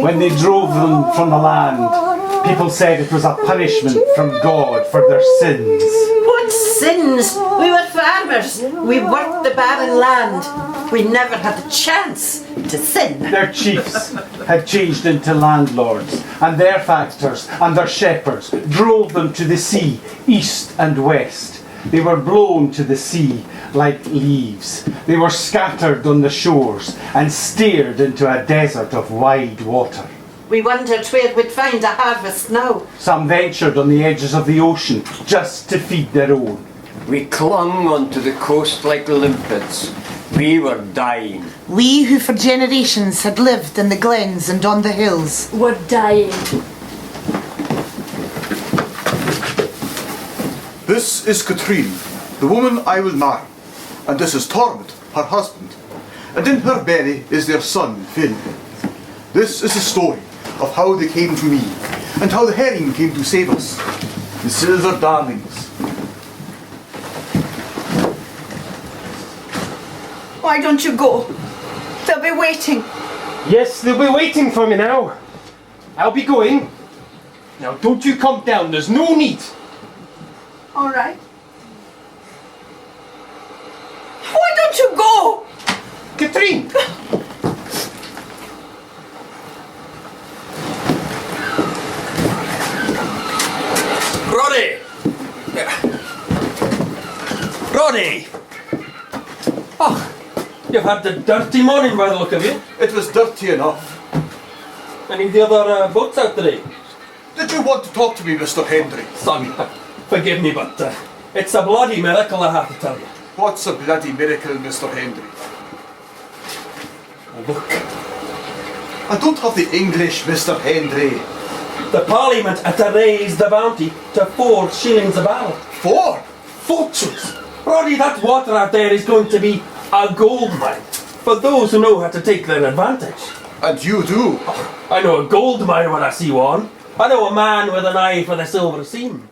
When they drove them from the land, people said it was a punishment from God for their sins. What sins? We were farmers. We worked the barren land. We never had a chance to sin. Their chiefs had changed into landlords, and their factors and their shepherds drove them to the sea, east and west. They were blown to the sea like leaves. They were scattered on the shores and steered into a desert of wide water. We wondered where we'd find a harvest now. Some ventured on the edges of the ocean just to feed their own. We clung onto the coast like limpets. We were dying. We who for generations had lived in the glens and on the hills were dying. This is Katrine, the woman I will marry, and this is Tormod, her husband, and in her belly is their son, Finn. This is the story of how they came to me, and how the herring came to save us, the silver darlings. Why don't you go? They'll be waiting. Yes, they'll be waiting for me now. I'll be going. Now don't you come down, there's no need. All right. Why don't you go? Katrine! Roddy! Roddy! Oh, you've had a dirty morning by the look of you. It was dirty enough. Any of the other boats out today? Did you want to talk to me, Mr. Hendry? Son, forgive me, but it's a bloody miracle, I have to tell you. What's a bloody miracle, Mr. Hendry? Look, I don't have the English, Mr. Hendry. the Parliament had to raise the bounty to 4 shillings a barrel. 4? Fortunes! Roddy, that water out there is going to be a gold mine for those who know how to take their advantage. And you do? Oh, I know a gold mine when I see one. I know a man with an eye for the silver seam.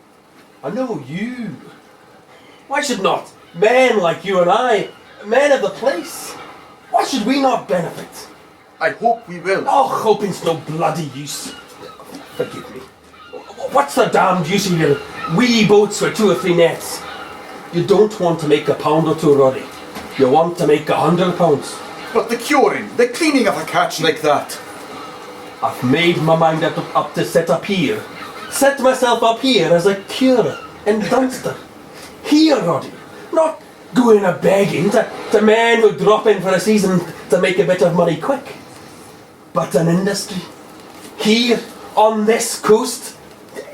I know you. Why should not men like you and I, men of the place, why should we not benefit? I hope we will. Oh, hoping's no bloody use. Forgive me. What's the damned use of your wee boats with 2 or 3 nets? You don't want to make a pound or 2, Roddy. You want to make 100 pounds. But the curing, the cleaning of a catch like that. I've made my mind up to set myself up here as a curer in Dunster. Here, Roddy, not going a begging to men who drop in for a season to make a bit of money quick, but an industry. Here, on this coast,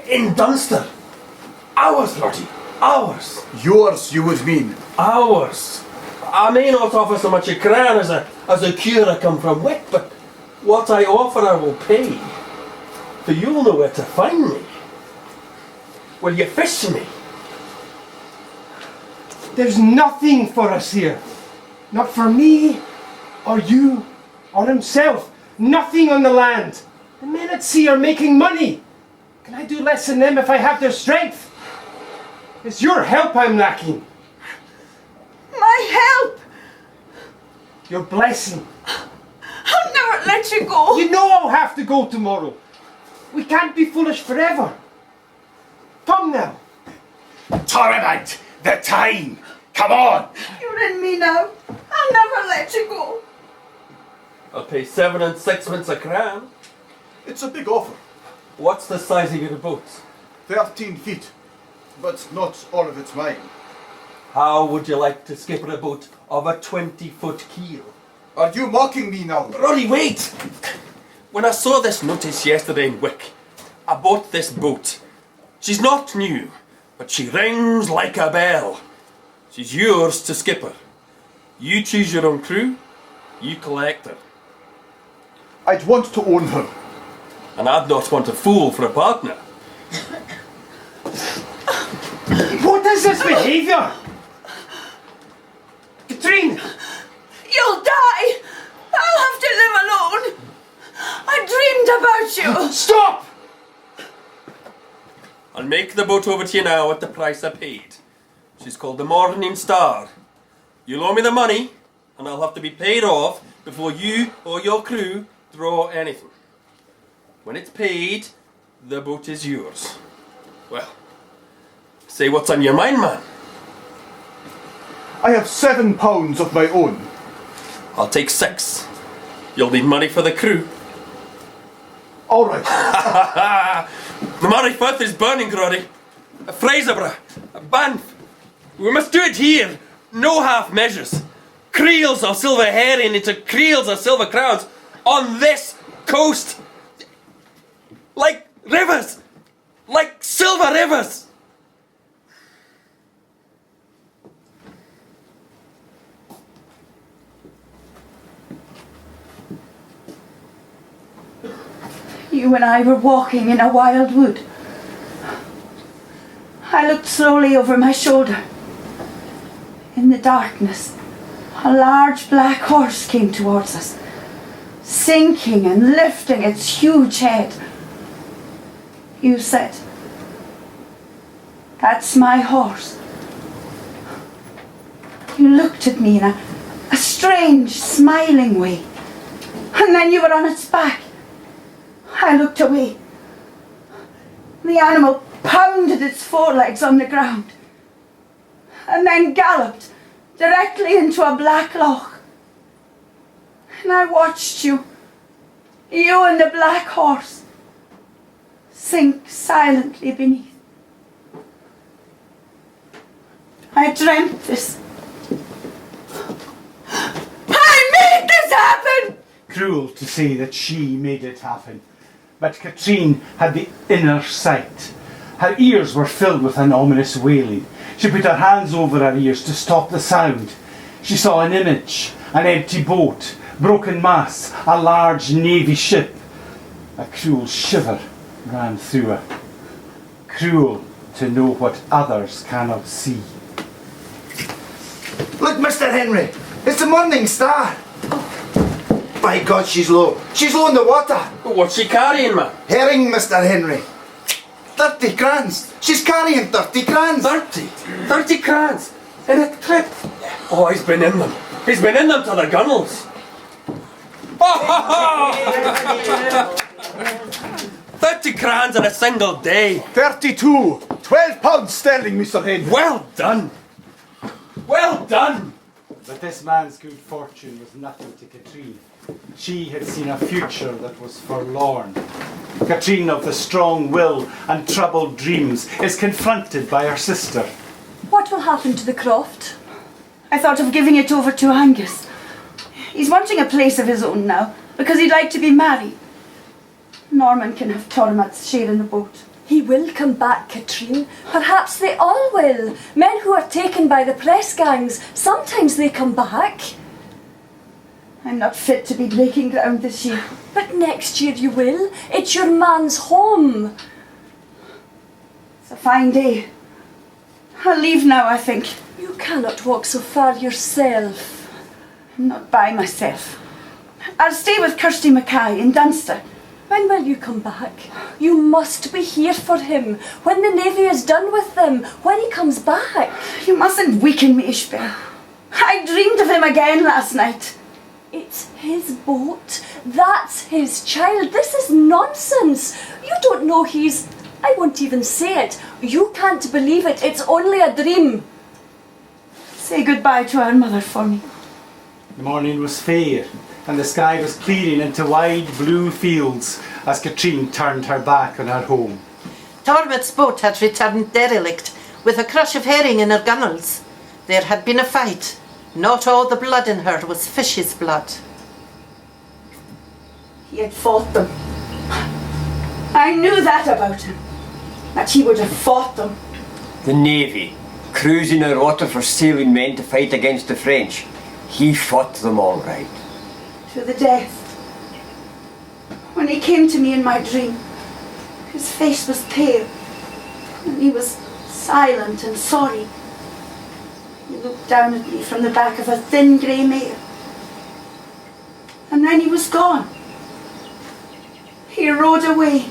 in Dunster. Ours, Roddy, ours. Yours, you would mean? Ours. I may not offer so much a crown as a curer come from Wick, but what I offer I will pay, for you'll know where to find me. Will you fish me? There's nothing for us here. Not for me, or you, or himself. Nothing on the land. The men at sea are making money. Can I do less than them if I have their strength? It's your help I'm lacking. My help! Your blessing. I'll never let you go. You know I'll have to go tomorrow. We can't be foolish forever. Come now. Tormod, the time! Come on! You're in me now. I'll never let you go. I'll pay 7 and 6 pence a crown. It's a big offer. What's the size of your boat? 13 feet. But not all of it's mine. How would you like to skipper a boat of a 20-foot keel? Are you mocking me now? Roddy, wait! When I saw this notice yesterday in Wick, I bought this boat. She's not new, but she rings like a bell. She's yours to skipper. You choose your own crew, you collect her. I'd want to own her. And I'd not want a fool for a partner. What is this behaviour? Katrine! You'll die! I'll have to live alone! I dreamed about you! Stop! I'll make the boat over to you now at the price I paid. She's called the Morning Star. You'll owe me the money, and I'll have to be paid off before you or your crew draw anything. When it's paid, the boat is yours. Well, say what's on your mind, man. I have £7 of my own. I'll take 6. You'll need money for the crew. All right. The Marifirth is burning, Roddy. A Fraserburgh, a Banff. We must do it here. No half measures. Creels of silver herring into creels of silver crowns on this coast. Like rivers. Like silver rivers. You and I were walking in a wild wood. I looked slowly over my shoulder. In the darkness, a large black horse came towards us, sinking and lifting its huge head. You said, "That's my horse." You looked at me in a strange, smiling way, and then you were on its back. I looked away. The animal pounded its forelegs on the ground and then galloped directly into a black loch. And I watched you and the black horse, sink silently beneath. I dreamt this. I made this happen! Cruel to say that she made it happen. But Katrine had the inner sight. Her ears were filled with an ominous wailing. She put her hands over her ears to stop the sound. She saw an image, an empty boat, broken masts, a large navy ship. A cruel shiver ran through her. Cruel to know what others cannot see. Look, Mr. Henry, it's the Morning Star. By God, she's low. She's low in the water. What's she carrying, man? Herring, Mr. Henry. 30 crans. She's carrying 30 crans. 30 crans in a trip. Oh, he's been in them. He's been in them to the gunnels. 30 crans in a single day. 32. £12 sterling, Mr. Henry. Well done. Well done. But this man's good fortune was nothing to Katrine. She had seen a future that was forlorn. Katrine of the strong will and troubled dreams is confronted by her sister. What will happen to the croft? I thought of giving it over to Angus. He's wanting a place of his own now, because he'd like to be married. Norman can have Tormod's share in the boat. He will come back, Katrine. Perhaps they all will. Men who are taken by the press gangs, sometimes they come back. I'm not fit to be breaking ground this year. But next year you will. It's your man's home. It's a fine day. I'll leave now, I think. You cannot walk so far yourself. I'm not by myself. I'll stay with Kirsty Mackay in Dunster. When will you come back? You must be here for him. When the Navy is done with them. When he comes back. You mustn't weaken me, Ishbel. I dreamed of him again last night. It's his boat. That's his child. This is nonsense. You don't know he's... I won't even say it. You can't believe it. It's only a dream. Say goodbye to our mother for me. The morning was fair, and the sky was clearing into wide blue fields as Katrine turned her back on her home. Tormod's boat had returned derelict, with a crush of herring in her gunwales. There had been a fight. Not all the blood in her was fish's blood. He had fought them. I knew that about him, that he would have fought them. The Navy, cruising our water for sailing men to fight against the French. He fought them all right. To the death. When he came to me in my dream, his face was pale, and he was silent and sorry. He looked down at me from the back of a thin grey mare. And then he was gone. He rode away.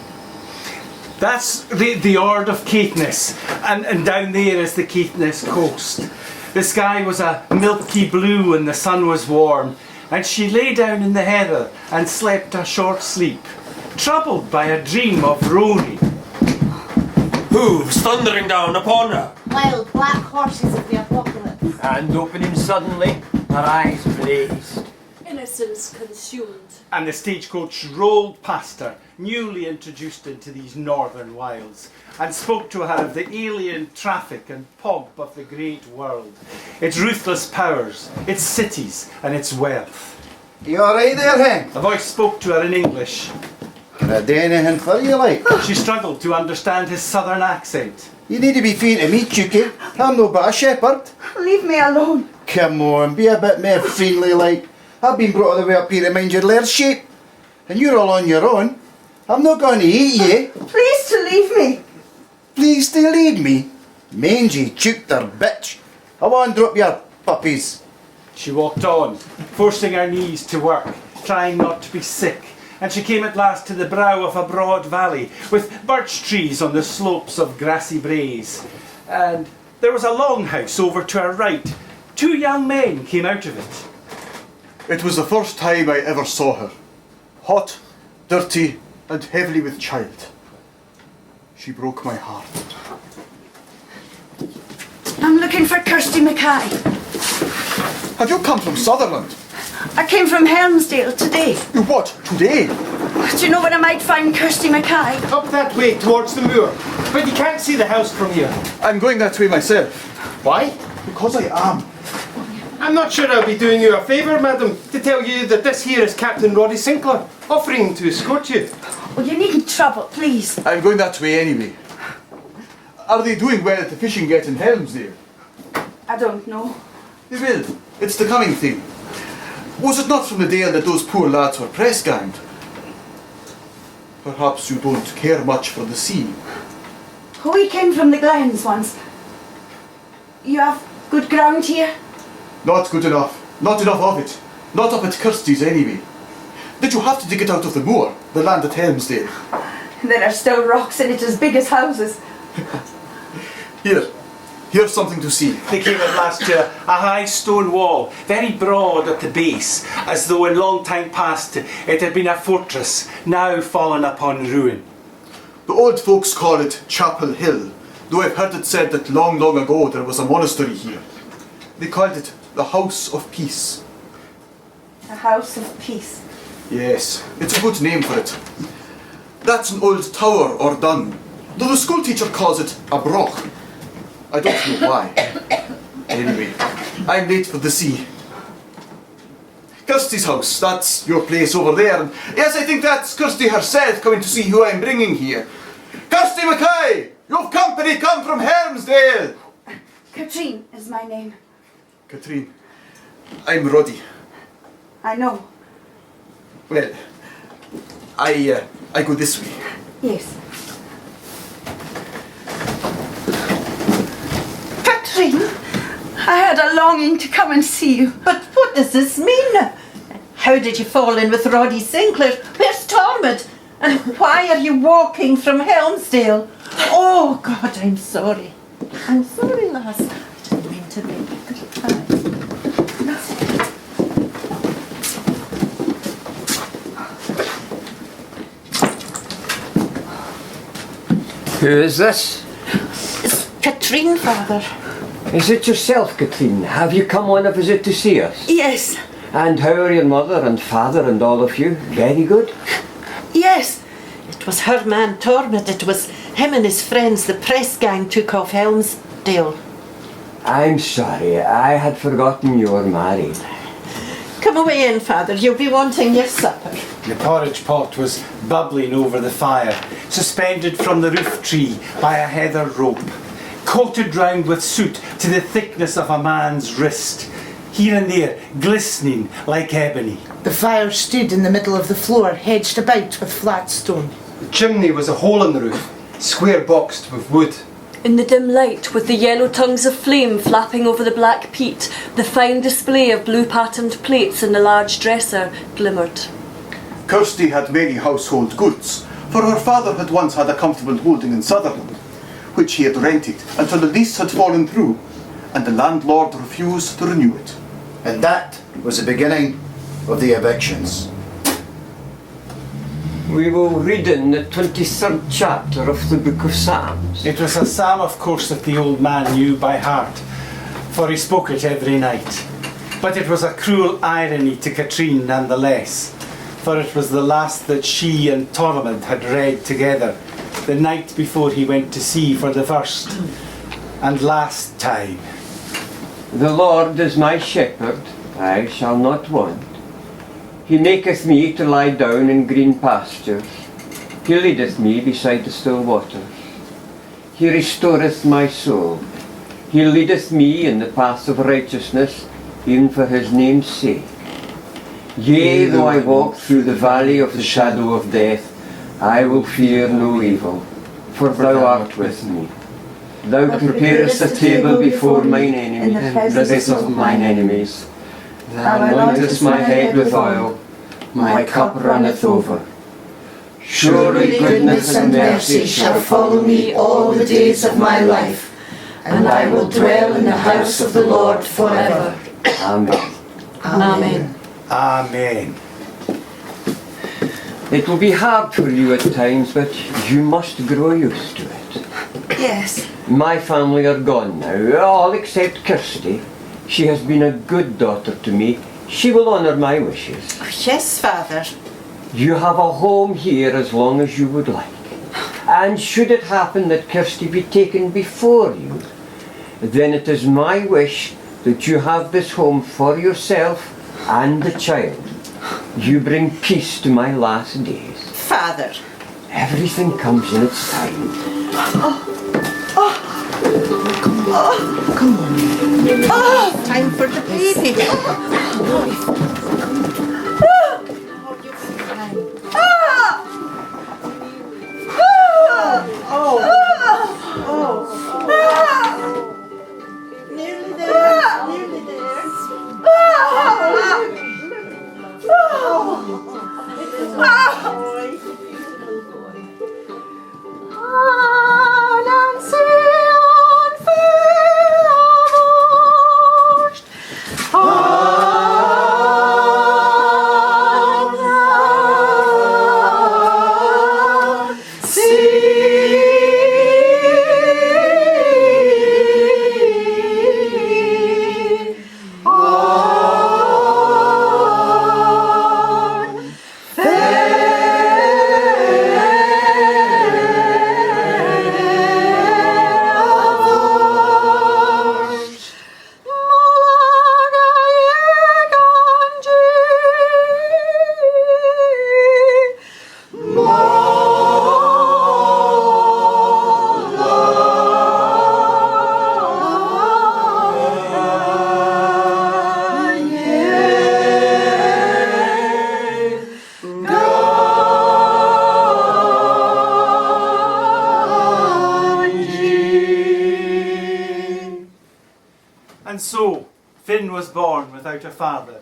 That's the Ord of Caithness, and down there is the Caithness coast. The sky was a milky blue and the sun was warm, and she lay down in the heather and slept a short sleep, troubled by a dream of Rory. Hooves thundering down upon her. Wild black horses of the apocalypse. Hand opening suddenly, her eyes blazed. Innocence consumed. And the stagecoach rolled past her, newly introduced into these northern wilds, and spoke to her of the alien traffic and pomp of the great world, its ruthless powers, its cities and its wealth. You alright there, Hen? A voice spoke to her in English. Can I do anything for you, like? She struggled to understand his southern accent. You need to be free to me, Chookie. I'm no but a shepherd. Leave me alone. Come on, be a bit more friendly, like. I've been brought all the way up here to mind your lair's sheep. And you're all on your own. I'm not going to eat you. Please to leave me. Please to leave me. Mangy, chooker bitch. I want to drop your puppies. She walked on, forcing her knees to work, trying not to be sick, and she came at last to the brow of a broad valley, with birch trees on the slopes of grassy braes. And there was a longhouse over to her right. 2 young men came out of it. It was the first time I ever saw her. Hot, dirty, and heavily with child. She broke my heart. I'm looking for Kirsty Mackay. Have you come from Sutherland? I came from Helmsdale today. You what? Today? Do you know where I might find Kirsty Mackay? Up that way towards the moor. But you can't see the house from here. I'm going that way myself. Why? Because I am. I'm not sure I'll be doing you a favour, madam, to tell you that this here is Captain Roddy Sinclair, offering to escort you. Oh, you needn't trouble, please. I'm going that way anyway. Are they doing well at the fishing get in Helmsdale? I don't know. They will. It's the coming thing. Was it not from the Dale that those poor lads were press ganged? Perhaps you don't care much for the sea. We came from the Glens once. You have good ground here? Not good enough. Not enough of it. Not up at Kirsty's anyway. Did you have to dig it out of the moor, the land at Helmsdale? There are still rocks in it as big as houses. Here's something to see. They came at last to a high stone wall, very broad at the base, as though in long time past it had been a fortress, now fallen upon ruin. The old folks call it Chapel Hill, though I've heard it said that long, long ago there was a monastery here. They called it the House of Peace. A house of peace. Yes, it's a good name for it. That's an old tower or dun, though the schoolteacher calls it a broch. I don't know why. Anyway, I'm late for the sea. Kirsty's house, that's your place over there. And yes, I think that's Kirsty herself coming to see who I'm bringing here. Kirsty Mackay! You've company come from Helmsdale! Katrine is my name. Katrine, I'm Roddy. I know. Well, I go this way. Yes. Katrine, I had a longing to come and see you. But what does this mean? How did you fall in with Roddy Sinclair? Where's Tormod? And why are you walking from Helmsdale? Oh, God, I'm sorry. I'm sorry, lass. I didn't mean to make you cry. Who is this? It's Katrine, father. Is it yourself, Katrine? Have you come on a visit to see us? Yes, And how are your mother and father and all of you? Very good? Yes, it was her man Tormod. It was him and his friends. The press gang took off Helmsdale. I'm sorry, I had forgotten you were married. Come away in, Father. You'll be wanting your supper. The porridge pot was bubbling over the fire, suspended from the roof tree by a heather rope, coated round with soot to the thickness of a man's wrist, here and there glistening like ebony. The fire stood in the middle of the floor, hedged about with flat stone. The chimney was a hole in the roof, square boxed with wood. In the dim light, with the yellow tongues of flame flapping over the black peat, the fine display of blue patterned plates in the large dresser glimmered. Kirsty had many household goods, for her father had once had a comfortable holding in Sutherland, which he had rented until the lease had fallen through, and the landlord refused to renew it. And that was the beginning of the evictions. We will read in the 23rd chapter of the Book of Psalms. It was a psalm, of course, that the old man knew by heart, for he spoke it every night. But it was a cruel irony to Katrine nonetheless, for it was the last that she and Tormod had read together, the night before he went to sea for the first and last time. The Lord is my shepherd, I shall not want. He maketh me to lie down in green pastures. He leadeth me beside the still waters. He restoreth my soul. He leadeth me in the paths of righteousness, even for his name's sake. Yea, though I walk through the valley of the shadow of death, I will fear no evil, for thou art with me. Thou preparest a table before mine enemies, in the presence of mine enemies. Thou anointest my head with oil, my cup runneth over. Surely goodness and mercy shall follow me all the days of my life, and I will dwell in the house of the Lord forever. Amen. Amen. Amen. It will be hard for you at times, but you must grow used to it. Yes. My family are gone now, all except Kirsty. She has been a good daughter to me. She will honour my wishes. Yes, Father. You have a home here as long as you would like. And should it happen that Kirsty be taken before you, then it is my wish that you have this home for yourself and the child. You bring peace to my last days. Father. Everything comes in its time. Time for the baby. Nearly there. Nearly there. And so Finn was born without a father,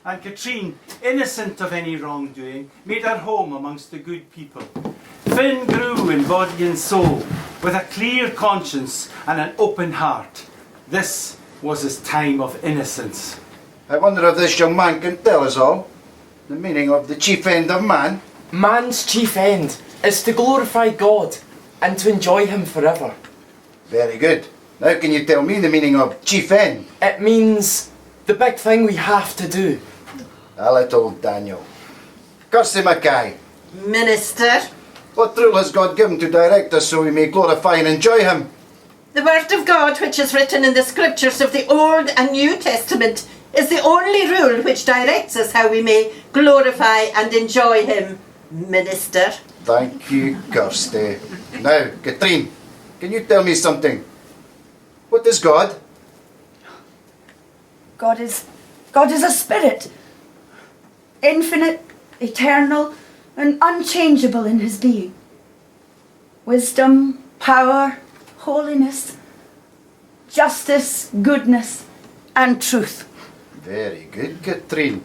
and Katrine, innocent of any wrongdoing, made her home amongst the good people. Finn grew in body and soul, with a clear conscience and an open heart. This was his time of innocence. I wonder if this young man can tell us all the meaning of the chief end of man. Man's chief end is to glorify God and to enjoy him forever. Very good. Now can you tell me the meaning of chief end? It means the big thing we have to do, A little Daniel. Kirsty Mackay, Minister, what rule has God given to direct us so we may glorify and enjoy him? the word of God which is written in the scriptures of the Old and New Testament is the only rule which directs us how we may glorify and enjoy him, Minister. Thank you, Kirsty. Now, Katrine, can you tell me something? What is God? God is a spirit. Infinite, eternal, and unchangeable in his being. Wisdom, power, holiness, justice, goodness, and truth. Very good, Katrine.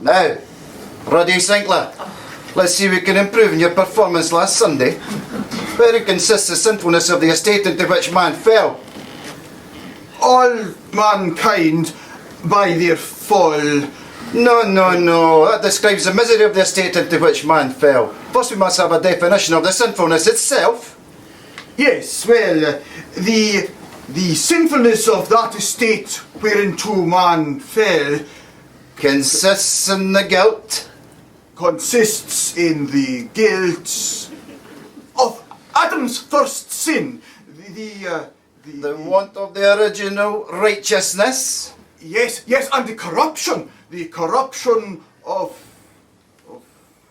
Now, Roddy Sinclair, let's see if we can improve on your performance last Sunday. Wherein consists the sinfulness of the estate into which man fell? All mankind, by their fall. No. That describes the misery of the estate into which man fell. First we must have a definition of the sinfulness itself. Yes, well, the sinfulness of that estate whereinto man fell Consists in the guilt. consists in the guilt of Adam's first sin. The want of the original righteousness. Yes, and the corruption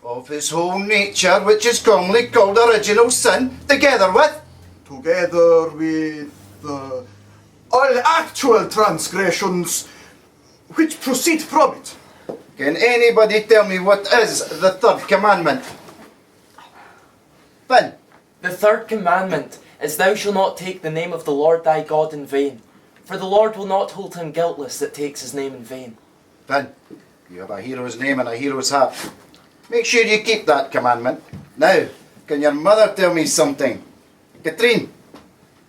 Of his whole nature, which is commonly called original sin, together with all actual transgressions which proceed from it. Can anybody tell me what is the third commandment? Finn, The third commandment is, Thou shalt not take the name of the Lord thy God in vain, for the Lord will not hold him guiltless that takes his name in vain. Finn, you have a hero's name and a hero's heart. Make sure you keep that commandment. Now, can your mother tell me something? Katrine,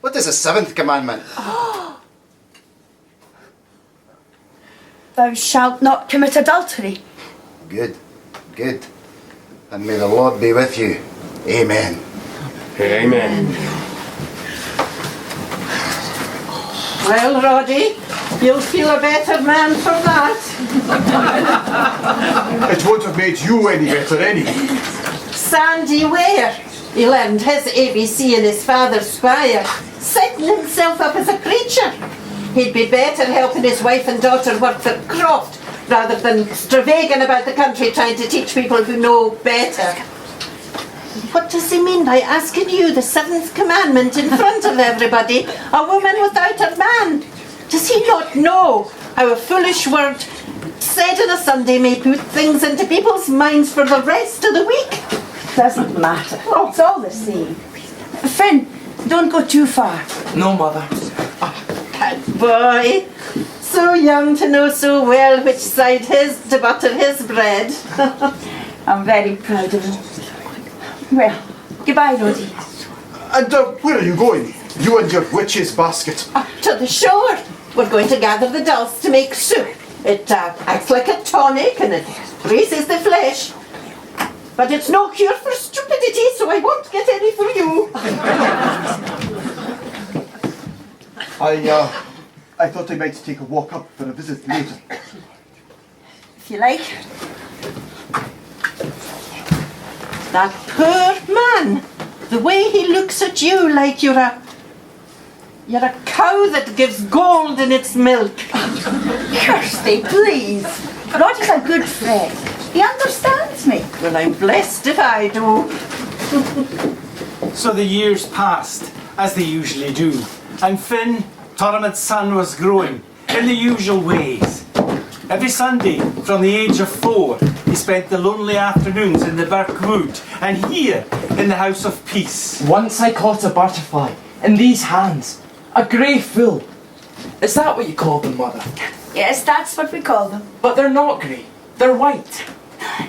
what is the seventh commandment? Thou shalt not commit adultery. Good. And may the Lord be with you. Amen. Amen. Well, Roddy, you'll feel a better man for that. It won't have made you any better anyway. Sandy Ware, he learned his ABC in his father's squire, setting himself up as a preacher. He'd be better helping his wife and daughter work for Croft rather than stravaiging about the country trying to teach people who know better. What does he mean by asking you the seventh commandment in front of everybody, a woman without a man? Does he not know how a foolish word said on a Sunday may put things into people's minds for the rest of the week? Doesn't matter. It's all the same. Finn, don't go too far. No, Mother. Good boy. So young to know so well which side to butter his bread. I'm very proud of him. Well, goodbye, Roddy. And where are you going? You and your witch's basket. Up to the shore. We're going to gather the dulse to make soup. It acts like a tonic and it greases the flesh. But it's no cure for stupidity, so I won't get any for you. I thought I might take a walk up for a visit later. If you like. That poor man. The way he looks at you like you're a cow that gives gold in its milk. Kirsty, please. Roddy's a good friend. He understands me. Well, I'm blessed if I do. So the years passed, as they usually do, and Finn, Tormod's son, was growing in the usual ways. Every Sunday, from the age of 4, he spent the lonely afternoons in the Birk Wood and here in the House of Peace. Once I caught a butterfly in these hands, a grey fool. Is that what you call them, Mother? Yes, that's what we call them. But they're not grey, they're white.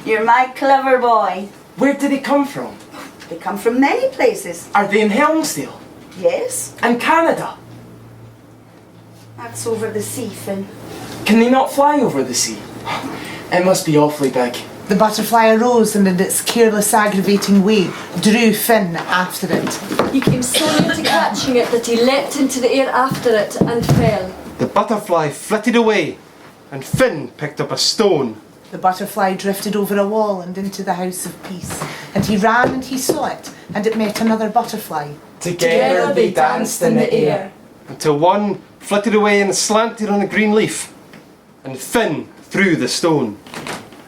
You're my clever boy. Where do they come from? They come from many places. Are they in Helmsdale? Yes, And Canada? that's over the sea, Finn. Can they not fly over the sea? It must be awfully big. The butterfly arose and in its careless, aggravating way drew Finn after it. He came so near to catching it that he leapt into the air after it and fell. The butterfly flitted away, and Finn picked up a stone The butterfly drifted over a wall and into the house of peace. And he ran and he saw it, and it met another butterfly. Together they danced in the air. Until one flitted away and slanted on a green leaf, and Finn threw the stone.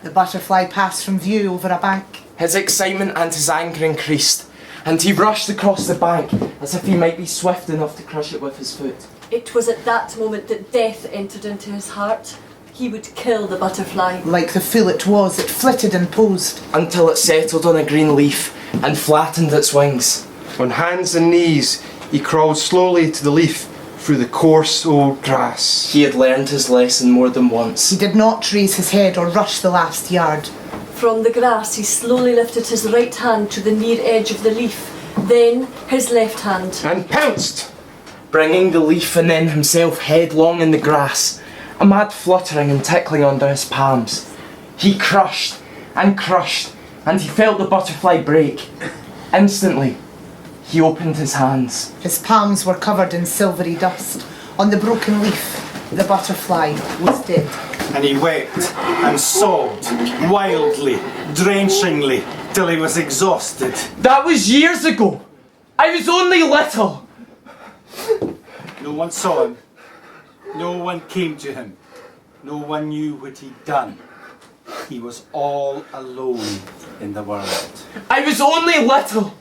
The butterfly passed from view over a bank. His excitement and his anger increased, and he rushed across the bank as if he might be swift enough to crush it with his foot. It was at that moment that death entered into his heart. He would kill the butterfly. Like the fool it was, it flitted and posed. Until it settled on a green leaf and flattened its wings. On hands and knees, he crawled slowly to the leaf through the coarse old grass. He had learned his lesson more than once. He did not raise his head or rush the last yard. From the grass he slowly lifted his right hand to the near edge of the leaf, then his left hand. And pounced! Bringing the leaf and then himself headlong in the grass, a mad fluttering and tickling under his palms. He crushed, and he felt the butterfly break. Instantly, he opened his hands. His palms were covered in silvery dust. On the broken leaf, the butterfly was dead. And he wept and sobbed wildly, drenchingly, till he was exhausted. That was years ago. I was only little. No one saw him. No one came to him. No one knew what he'd done. He was all alone in the world. I was only little.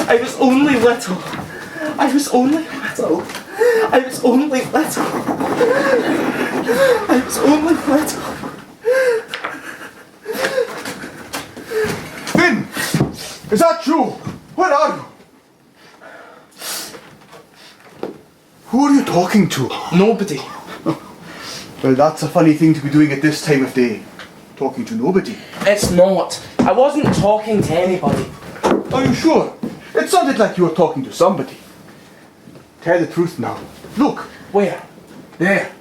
I was only little. I was only little. I was only little. I was only little. Finn! Is that you? Where are you? Who are you talking to? Nobody. Well, that's a funny thing to be doing at this time of day. Talking to nobody. It's not. I wasn't talking to anybody. Are you sure? It sounded like you were talking to somebody. Tell the truth now. Look. Where? There.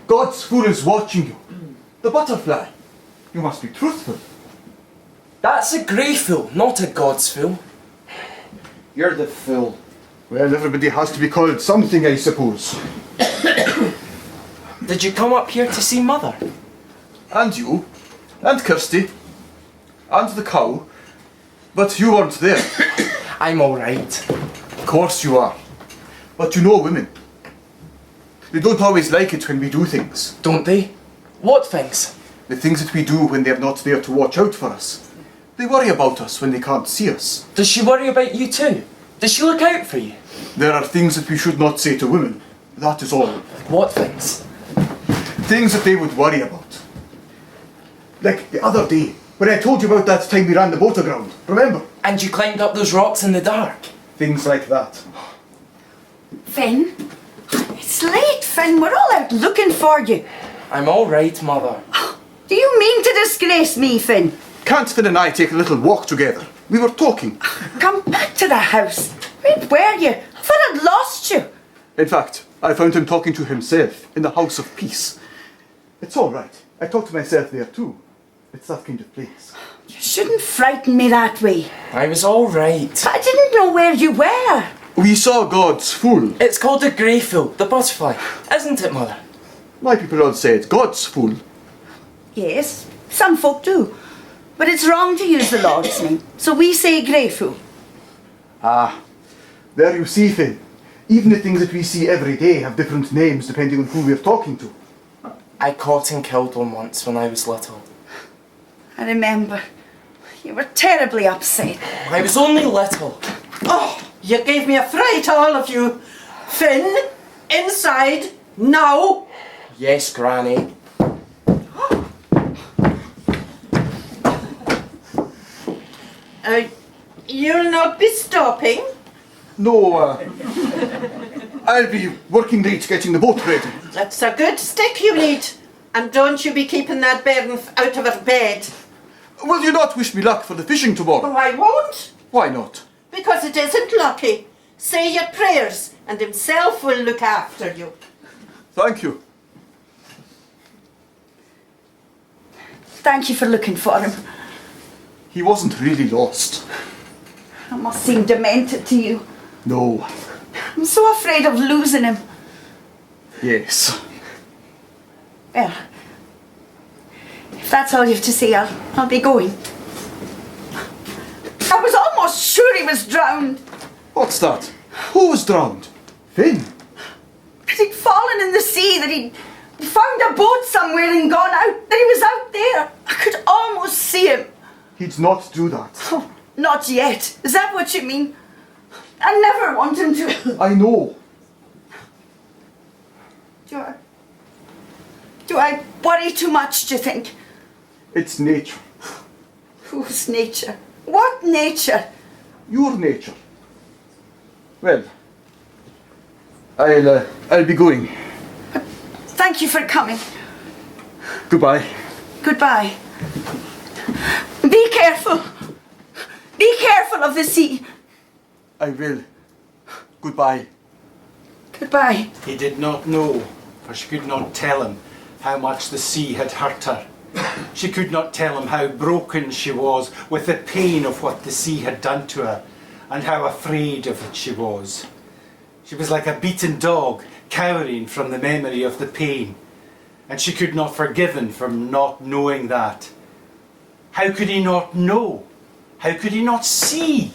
God's fool is watching you. The butterfly. You must be truthful. That's a grey fool, not a God's fool. You're the fool. Well, everybody has to be called something, I suppose. Did you come up here to see Mother? And you. And Kirsty. And the cow. But you weren't there. I'm alright. Of course you are. But you know women. They don't always like it when we do things. Don't they? What things? The things that we do when they're not there to watch out for us. They worry about us when they can't see us. Does she worry about you too? Does she look out for you? There are things that we should not say to women. That is all. What things? Things that they would worry about. Like the other day, when I told you about that time we ran the boat aground. Remember? And you climbed up those rocks in the dark. Things like that. Finn? It's late, Finn. We're all out looking for you. I'm alright, Mother. Do you mean to disgrace me, Finn? Can't Finn and I take a little walk together? We were talking. Come back to the house. Where were you? I thought I'd lost you. In fact, I found him talking to himself in the house of peace. It's all right. I talk to myself there too. It's that kind of place. You shouldn't frighten me that way. I was alright. I didn't know where you were. We saw God's fool. It's called a grey fool, the butterfly. Isn't it, Mother? My people all say it's God's fool. Yes, some folk do. But it's wrong to use the Lord's name. So we say grey fool. Ah, there you see, Finn. Even the things that we see every day have different names depending on who we're talking to. I caught and killed one once when I was little. I remember. You were terribly upset. I was only little. Oh, you gave me a fright, all of you. Finn, inside, now. Yes, Granny. You'll not be stopping? No, I'll be working late getting the boat ready. That's a good stick you need. And don't you be keeping that bairn out of her bed. Will you not wish me luck for the fishing tomorrow? Oh, I won't. Why not? Because it isn't lucky. Say your prayers and himself will look after you. Thank you. Thank you for looking for him. He wasn't really lost. I must seem demented to you. No. I'm so afraid of losing him. Yes. Well, if that's all you have to say, I'll be going. I was almost sure he was drowned. What's that? Who was drowned? Finn. That he'd fallen in the sea, that he'd found a boat somewhere and gone out, that he was out there. I could almost see him. He'd not do that. Oh, not yet. Is that what you mean? I never want him to. I know. Do I worry too much, do you think? It's nature. Whose nature? What nature? Your nature. Well, I'll be going. Thank you for coming. Goodbye. Goodbye. Be careful. Be careful of the sea. I will. Goodbye. Goodbye. He did not know, for she could not tell him how much the sea had hurt her. She could not tell him how broken she was with the pain of what the sea had done to her, and how afraid of it she was. She was like a beaten dog, cowering from the memory of the pain, and she could not forgive him for not knowing that. How could he not know? How could he not see?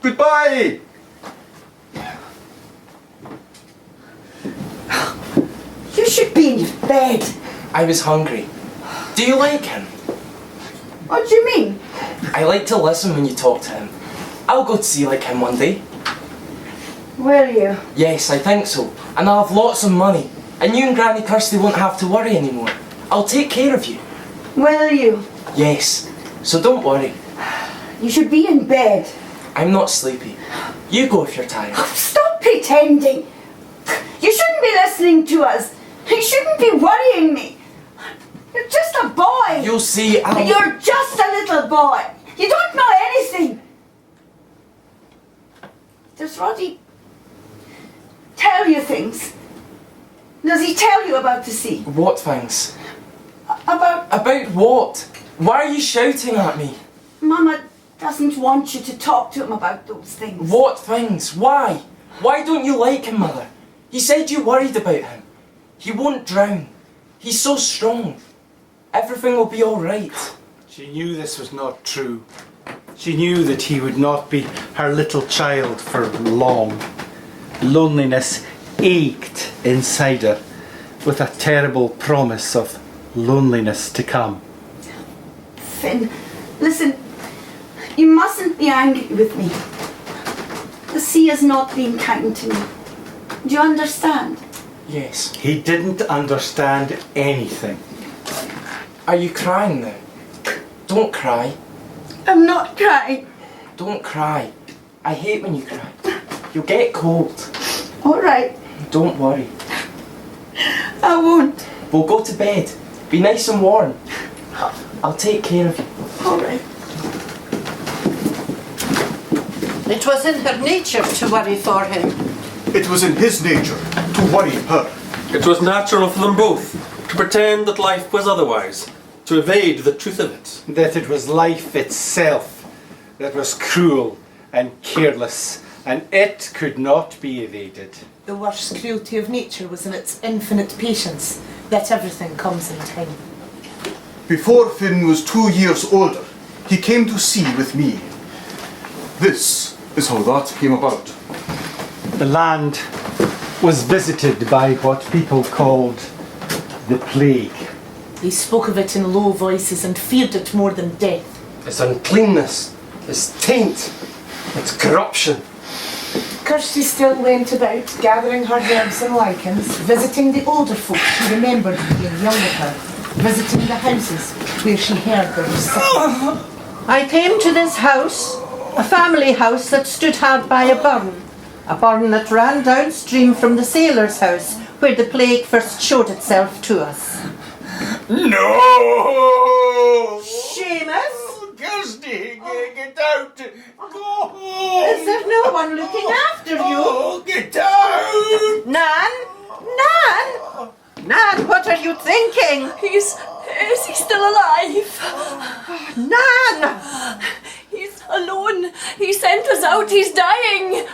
Goodbye! You should be in your bed. I was hungry. Do you like him? What do you mean? I like to listen when you talk to him. I'll go to sea like him one day. Will you? Yes, I think so. And I'll have lots of money. And you and Granny Kirsty won't have to worry anymore. I'll take care of you. Will you? Yes. So don't worry. You should be in bed. I'm not sleepy. You go if you're tired. Stop pretending. You shouldn't be listening to us. You shouldn't be worrying me. You're just a boy. You'll see, You're just a little boy. You don't know anything. Does Roddy tell you things? Does he tell you about the sea? What things? About what? Why are you shouting at me? Mama doesn't want you to talk to him about those things. What things? Why? Why don't you like him, Mother? He said you worried about him. He won't drown. He's so strong. Everything will be all right. She knew this was not true. She knew that he would not be her little child for long. Loneliness ached inside her with a terrible promise of loneliness to come. Finn, listen, you mustn't be angry with me. The sea has not been kind to me. Do you understand? Yes. He didn't understand anything. Are you crying now? Don't cry. I'm not crying. Don't cry. I hate when you cry. You'll get cold. All right. Don't worry. I won't. We'll go to bed. Be nice and warm. I'll take care of you. All right. It was in her nature to worry for him. It was in his nature to worry her. It was natural for them both to pretend that life was otherwise, to evade the truth of it. That it was life itself that was cruel and careless, and it could not be evaded. The worst cruelty of nature was in its infinite patience, that everything comes in time. Before Finn was 2 years older, he came to sea with me. This is how that came about. The land was visited by what people called the plague. They spoke of it in low voices and feared it more than death. It's uncleanness, it's taint, it's corruption. Kirsty still went about, gathering her herbs and lichens, visiting the older folk she remembered being young with her, visiting the houses where she heard there was sickness. I came to this house, a family house that stood hard by a burn that ran downstream from the sailor's house, where the plague first showed itself to us. No! Seamus? Kirsty, get out! Go home! Is there no one looking after you? Oh, get out! Nan? Nan? Nan, what are you thinking? Is he still alive? Nan! He's alone. He sent us out. He's dying.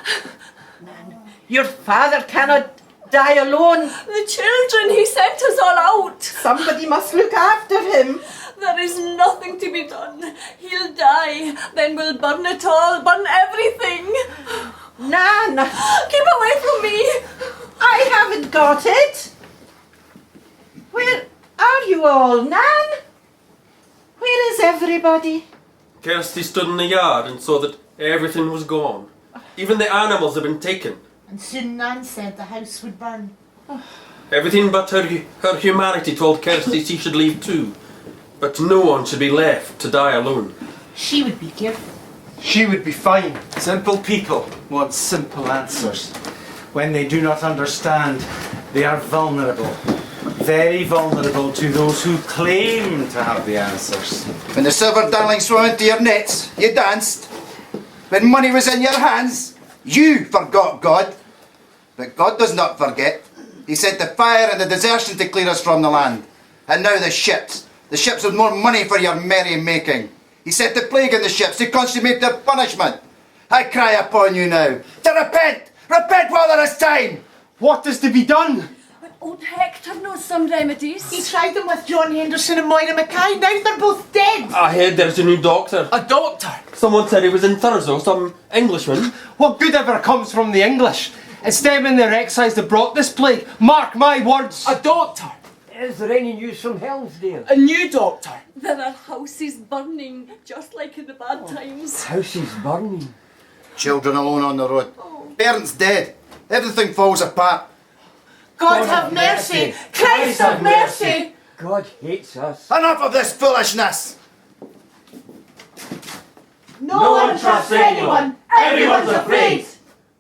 Your father cannot die alone. The children, he sent us all out. Somebody must look after him. There is nothing to be done. He'll die. Then we'll burn it all, burn everything. Nan, Keep away from me. I haven't got it. Where are you all, Nan? Where is everybody? Kirsty stood in the yard and saw that everything was gone. Even the animals had been taken. And soon Nan said the house would burn. Everything but her humanity told Kirsty she should leave too. But no one should be left to die alone. She would be careful. She would be fine. Simple people want simple answers. When they do not understand, they are vulnerable. Very vulnerable to those who claim to have the answers. When the silver darlings swam into your nets, you danced. When money was in your hands, you forgot God. But God does not forget. He sent the fire and the desertion to clear us from the land. And now the ships. The ships with more money for your merry making. He sent the plague in the ships to consummate their punishment. I cry upon you now to repent! Repent while there is time! What is to be done? But old Hector knows some remedies. He tried them with John Henderson and Moira Mackay. Now they're both dead. I heard there's a new doctor. A doctor? Someone said he was in Thurso, some Englishman. What good ever comes from the English? It's them and their exiles that brought this plague. Mark my words. A doctor? Is there any news from Helmsdale? A new doctor? There are houses burning, just like in the bad times. Houses burning. Children alone on the road. Parents dead. Everything falls apart. God have mercy. Christ have mercy. God hates us. Enough of this foolishness! No one trusts anyone. Everyone's afraid.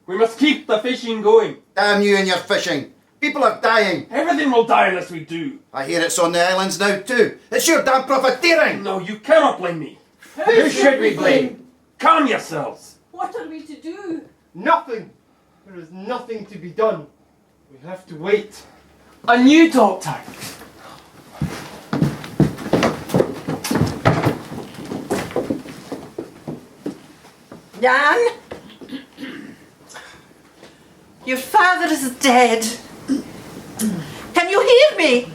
We must keep the fishing going. Damn you and your fishing. People are dying. Everything will die unless we do. I hear it's on the islands now too. It's your damn profiteering. No, you cannot blame me. Who should we blame? Calm yourselves. What are we to do? Nothing. There is nothing to be done. We have to wait. A new doctor? Nan? Your father is dead. Can you hear me?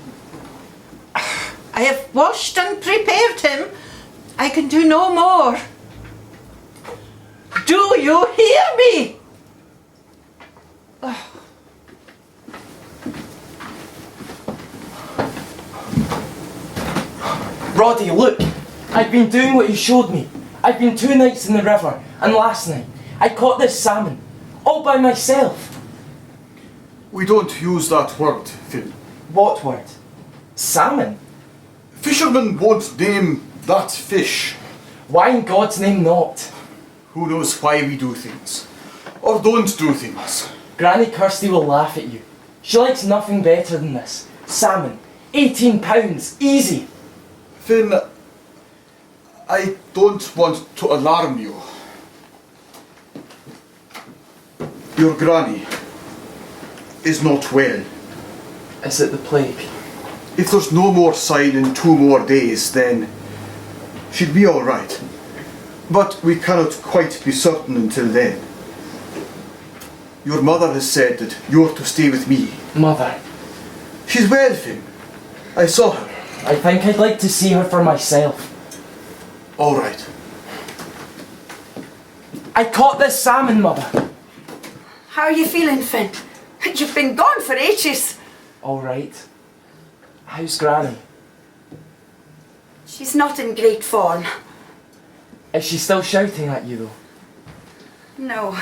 I have washed and prepared him. I can do no more. Do you hear me? Roddy, look! I've been doing what you showed me. I've been 2 nights in the river, and last night I caught this salmon, all by myself. We don't use that word, Finn. What word? Salmon? Fishermen won't name that fish. Why in God's name not? Who knows why we do things? Or don't do things? Granny Kirsty will laugh at you. She likes nothing better than this. Salmon. £18, easy. Finn, I don't want to alarm you. Your granny is not well. Is it the plague? If there's no more sign in 2 more days, then she'll be all right. But we cannot quite be certain until then. Your mother has said that you're to stay with me. Mother. She's well, Finn. I saw her. I think I'd like to see her for myself. All right. I caught this salmon, Mother. How are you feeling, Finn? You've been gone for ages. All right. How's Granny? She's not in great form. Is she still shouting at you, though? No.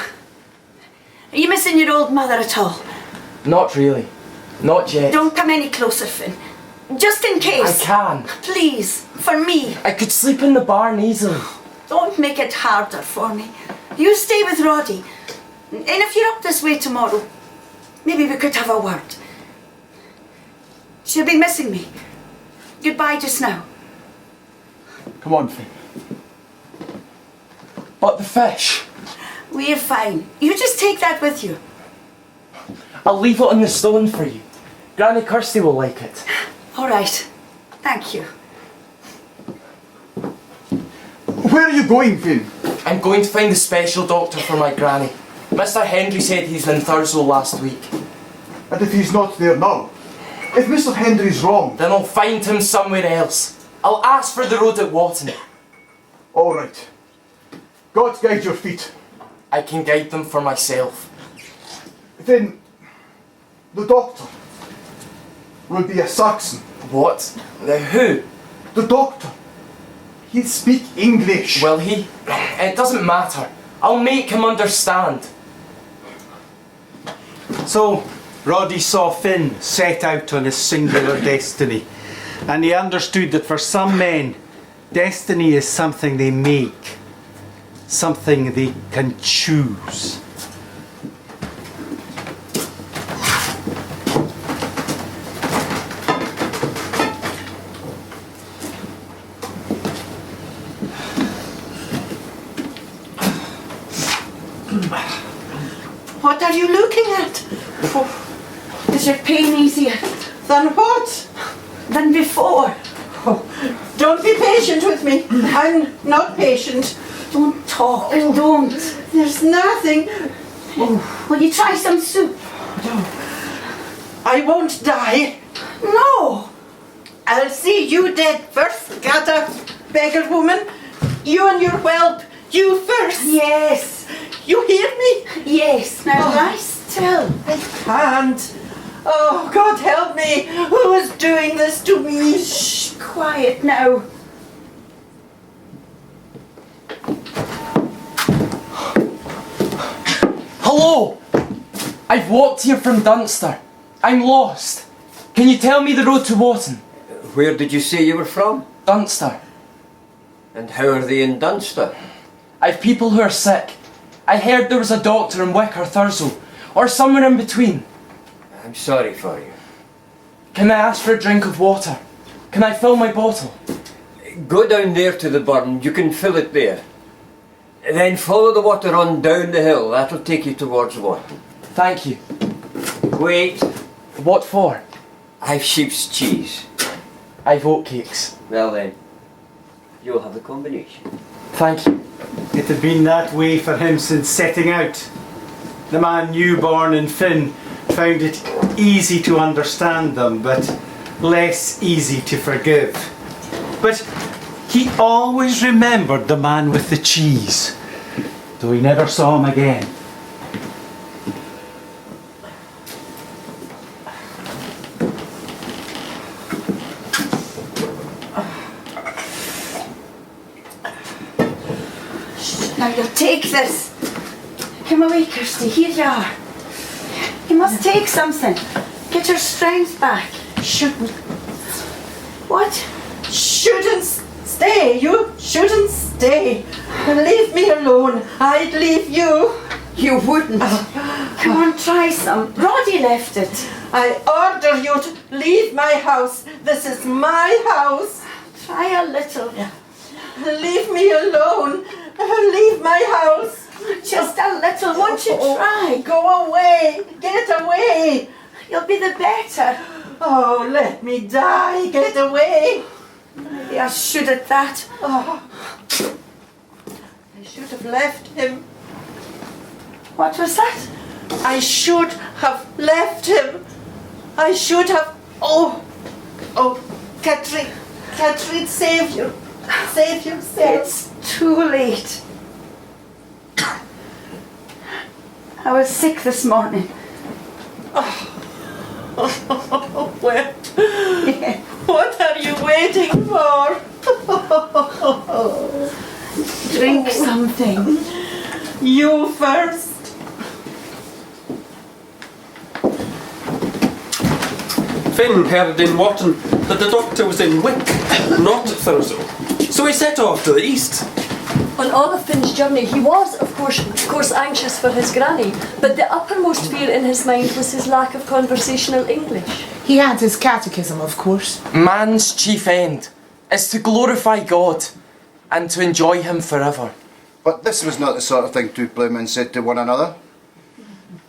Are you missing your old mother at all? Not really. Not yet. Don't come any closer, Finn. Just in case. I can. Please, for me. I could sleep in the barn easily. Don't make it harder for me. You stay with Roddy. And if you're up this way tomorrow, maybe we could have a word. She'll be missing me. Goodbye just now. Come on, Finn. But the fish? We're fine. You just take that with you. I'll leave it on the stone for you. Granny Kirsty will like it. All right. Thank you. Where are you going, Finn? I'm going to find a special doctor for my granny. Mr. Henry said he's in Thurso last week. A And if he's not there now, if Mr. Hendry's wrong, Then I'll find him somewhere else. I'll ask for the road at Wharton. all right. God guide your feet. I can guide them for myself. Then the doctor will be a Saxon. What? The who? The doctor. He'll speak English. Will he? It doesn't matter. I'll make him understand. So, Roddy saw Finn set out on his singular destiny, and he understood that for some men, destiny is something they make, something they can choose. What are you looking at? Is your pain easier Then what? than before? Don't be patient with me. I'm not patient. Don't talk, don't. There's nothing. Will you try some soup? I won't die. No. I'll see you dead first, Gata, beggar woman. You and your whelp. You first. Yes, You hear me? yes. Now lie still. I can't. Oh, God help me. Who is doing this to me? Shh, quiet now. Hello! I've walked here from Dunster. I'm lost. Can you tell me the road to Wharton? Where did you say you were from? Dunster. And how are they in Dunster? I've people who are sick. I heard there was a doctor in Wick or Thurso, or somewhere in between. I'm sorry for you. Can I ask for a drink of water? Can I fill my bottle? Go down there to the burn, you can fill it there. Then follow the water on down the hill, that'll take you towards Wharton. Thank you. Wait, What for? I've sheep's cheese. I've oatcakes. Well then, you'll have the combination. Thank you. It had been that way for him since setting out. The man newborn in Finn found it easy to understand them, but less easy to forgive. But he always remembered the man with the cheese, though he never saw him again. Now you'll take this. Come away, Kirsty. Here you are. You must take something. Get your strength back. Shouldn't. What? Shouldn't stay. You shouldn't stay. Leave me alone. I'd leave you. You wouldn't. Come on, try some. Roddy left it. I order you to leave my house. This is my house. Try a little. Leave me alone. Leave my house. Just a little. Won't you try? Go away. Get away. You'll be the better. Oh, let me die. Get away. Maybe I should at that. Oh. I should have left him. What was that? I should have left him. I should have. Oh, Catherine, save you. Save yourself. It's too late. I was sick this morning. Well, what are you waiting for? Drink something. You first. Finn heard in Wharton that the doctor was in Wick, not Thurso. So he set off to the east. On all of Finn's journey, he was, of course, anxious for his granny, but the uppermost fear in his mind was his lack of conversational English. He had his catechism, of course. Man's chief end is to glorify God and to enjoy Him forever. But this was not the sort of thing two ploughmen said to one another.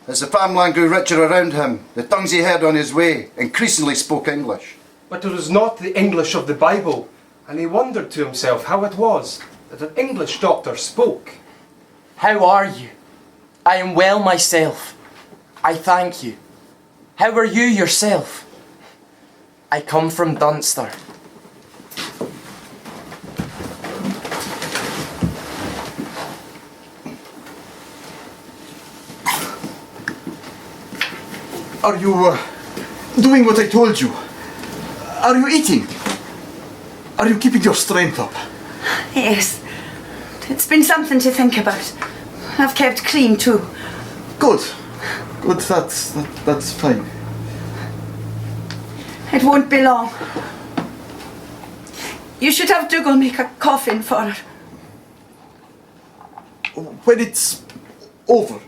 As the farmland grew richer around him, the tongues he heard on his way increasingly spoke English. But it was not the English of the Bible, and he wondered to himself how it was that an English doctor spoke. How are you? I am well myself. I thank you. How are you yourself? I come from Dunster. Are you doing what I told you? Are you eating? Are you keeping your strength up? Yes. It's been something to think about. I've kept cream too. Good. Good, that's fine. It won't be long. You should have Dougal make a coffin for her. When it's over,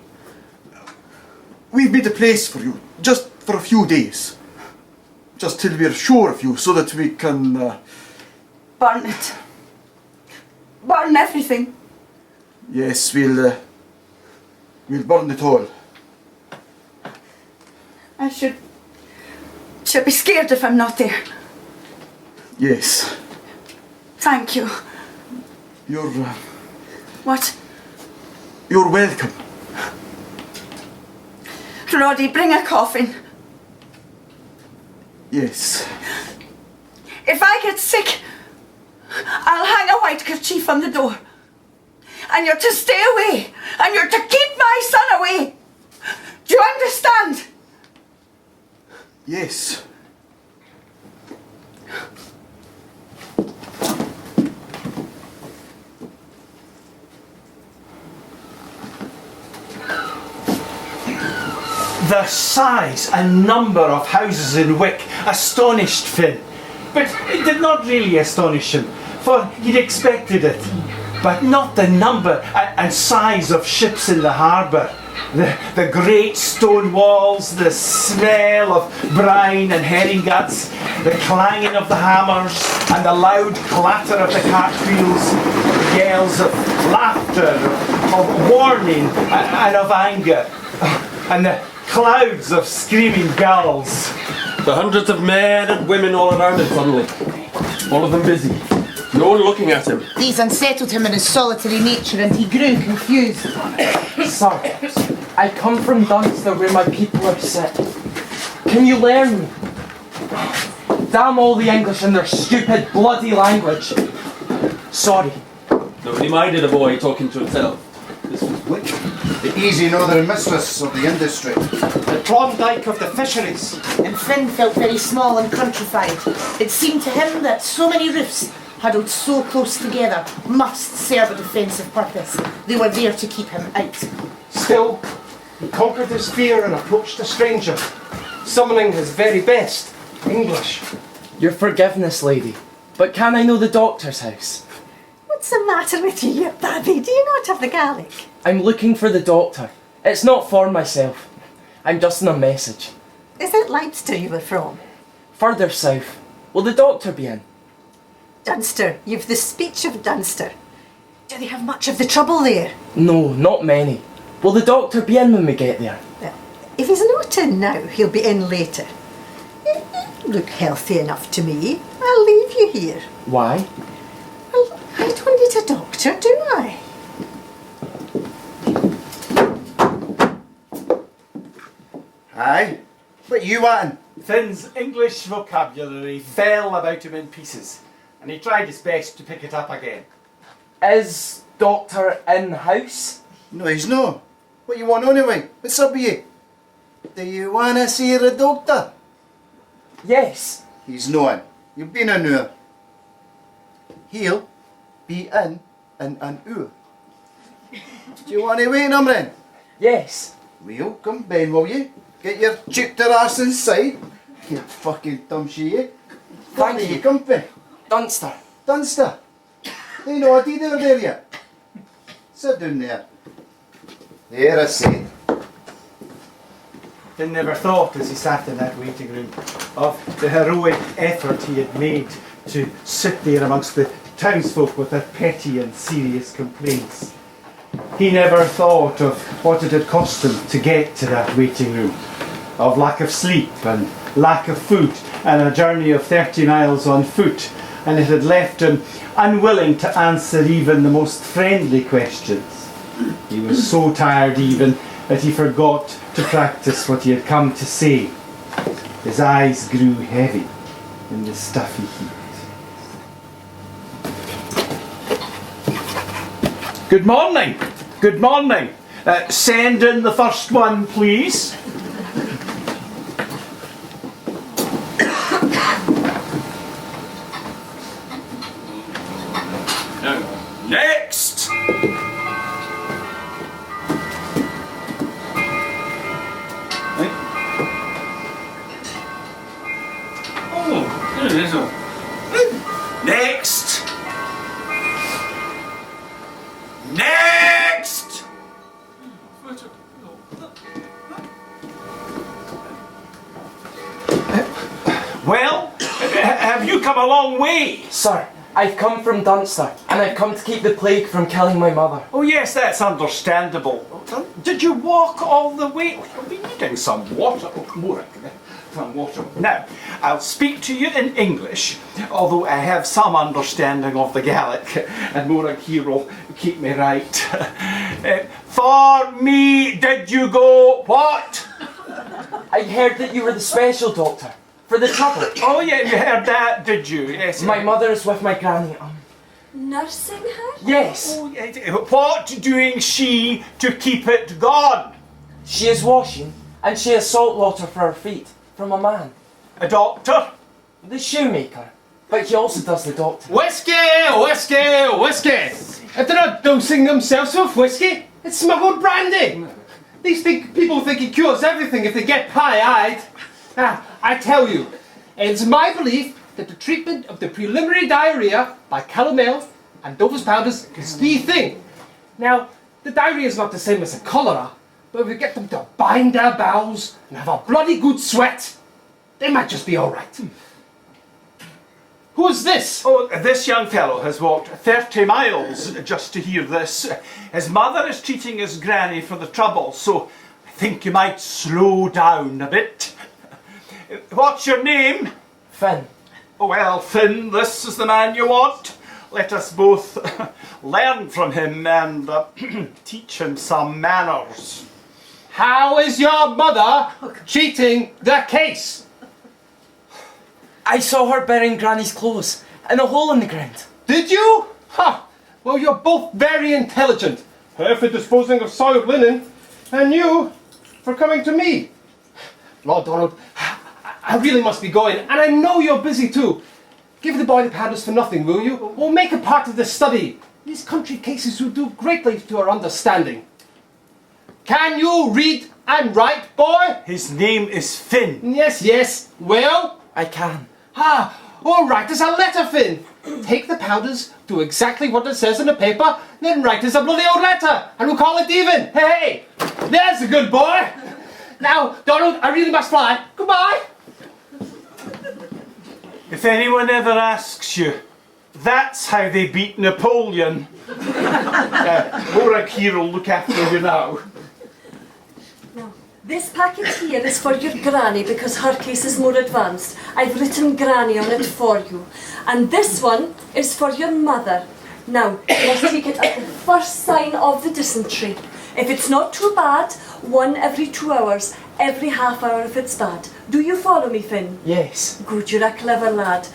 we've made a place for you, just for a few days. Just till we're sure of you, so that we can... Burn it. Burn everything. Yes, we'll burn it all. I should be scared if I'm not there. Yes. Thank you. You're... What? You're welcome. Roddy, bring a coffin. Yes. If I get sick, I'll hang a white kerchief on the door. And you're to stay away. And you're to keep my son away. Do you understand? Yes. The size and number of houses in Wick astonished Finn. But it did not really astonish him, for he'd expected it. But not the number and size of ships in the harbour. The great stone walls, the smell of brine and herring guts, the clanging of the hammers and the loud clatter of the cartwheels, yells of laughter, of warning and of anger, and the clouds of screaming gulls. The hundreds of men and women all around him suddenly. All of them busy. No one looking at him. These unsettled him in his solitary nature and he grew confused. Sir, I come from Dunster where my people are set. Can you learn me? Damn all the English and their stupid bloody language. Sorry. Nobody minded a boy talking to himself. This was Wick. The easy northern mistress of the industry. The Klondike of the fisheries. And Finn felt very small and countrified. It seemed to him that so many roofs, huddled so close together, must serve a defensive purpose. They were there to keep him out. Still, he conquered his fear and approached a stranger, summoning his very best English. Your forgiveness, lady. But can I know the doctor's house? What's the matter with you, Babby? Do you not have the Gaelic? I'm looking for the doctor. It's not for myself. I'm just on a message. Is it Leinster you were from? Further south. Will the doctor be in? Dunster. You've the speech of Dunster. Do they have much of the trouble there? No, not many. Will the doctor be in when we get there? Well, if he's not in now, he'll be in later. You look healthy enough to me. I'll leave you here. Why? Well, I don't need a doctor, do I? Aye? What you wantin'? Finn's English vocabulary fell about him in pieces, and he tried his best to pick it up again. Is doctor in house? No, he's no. What you want anyway? What's up with you? Do you wanna see the doctor? Yes. He's no in. You've been in here. He'll be in an hour. Do you want to wait him then? Yes. Well, come Ben, will you? Get your chipped ass inside. You fucking dumb shit. Thank Where you. you come from? Dunster. Dunster. They know what either there yet. Sit down there. There I said. Finn never thought, as he sat in that waiting room, of the heroic effort he had made to sit there amongst the townsfolk with their petty and serious complaints. He never thought of what it had cost him to get to that waiting room, of lack of sleep and lack of food and a journey of 30 miles on foot, and it had left him unwilling to answer even the most friendly questions. He was so tired even that he forgot to practice what he had come to say. His eyes grew heavy in the stuffy heat. Good morning. Good morning. Send in the first one, please. Next. Oh, there it is. Next. Next. Well, have you come a long way? Sir, I've come from Dunster, and I've come to keep the plague from killing my mother. Oh yes, that's understandable. Did you walk all the way? You'll be needing some water. Oh, more, some water. Now, I'll speak to you in English, although I have some understanding of the Gaelic, and Morag here will keep me right. For me, did you go what? I heard that you were the special doctor for the trouble. Oh yeah, you heard that, did you? Yes. My mother is with my granny. Nursing her? Yes. Oh, yeah. What doing she to keep it gone? She is washing, and she has salt water for her feet from a man. A doctor? The shoemaker. But he also does the doctor. Whiskey! Whiskey! Whiskey! If they're not dosing themselves with whiskey, it's smuggled brandy. These people think it cures everything if they get pie-eyed. I tell you, it's my belief that the treatment of the preliminary diarrhea by calomel and Dover's powders is the thing. Now, the diarrhea is not the same as a cholera, but if we get them to bind their bowels and have a bloody good sweat, they might just be all right. Who's this? Oh, this young fellow has walked 30 miles just to hear this. His mother is treating his granny for the trouble, so I think you might slow down a bit. What's your name? Finn. Oh, well, Finn, this is the man you want. Let us both learn from him and teach him some manners. How is your mother cheating the case? I saw her burying Granny's clothes in a hole in the ground. Did you? Ha! Well, you're both very intelligent. Her for disposing of soiled linen, and you for coming to me. Lord Donald, I really must be going, and I know you're busy too. Give the boy the powders for nothing, will you? We'll make it part of the study. These country cases will do greatly to our understanding. Can you read and write, boy? His name is Finn. Yes, yes. Well? I can. All right, there's a letter, Finn. Take the powders, do exactly what it says in the paper, then write us a bloody old letter, and we'll call it even. Hey, there's a good boy. Now, Donald, I really must fly. Goodbye. If anyone ever asks you, that's how they beat Napoleon. Morag here will look after you now. Now, this packet here is for your granny because her case is more advanced. I've written granny on it for you. And this one is for your mother. Now, you must take it at the first sign of the dysentery. If it's not too bad, 1 every 2 hours, every half hour if it's bad. Do you follow me, Finn? Yes. Good, you're a clever lad.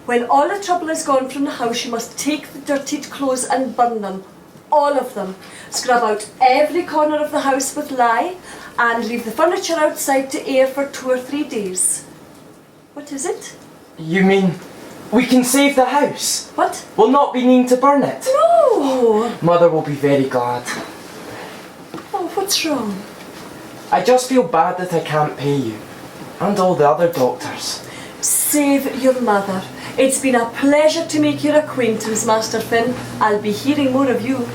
When all the trouble is gone from the house, you must take the dirtied clothes and burn them. All of them. Scrub out every corner of the house with lye and leave the furniture outside to air for 2 or 3 days. What is it? You mean we can save the house? What? We'll not be needing to burn it. No! Mother will be very glad. Oh, what's wrong? I just feel bad that I can't pay you. And all the other doctors. Save your mother. It's been a pleasure to make your acquaintance, Master Finn. I'll be hearing more of you.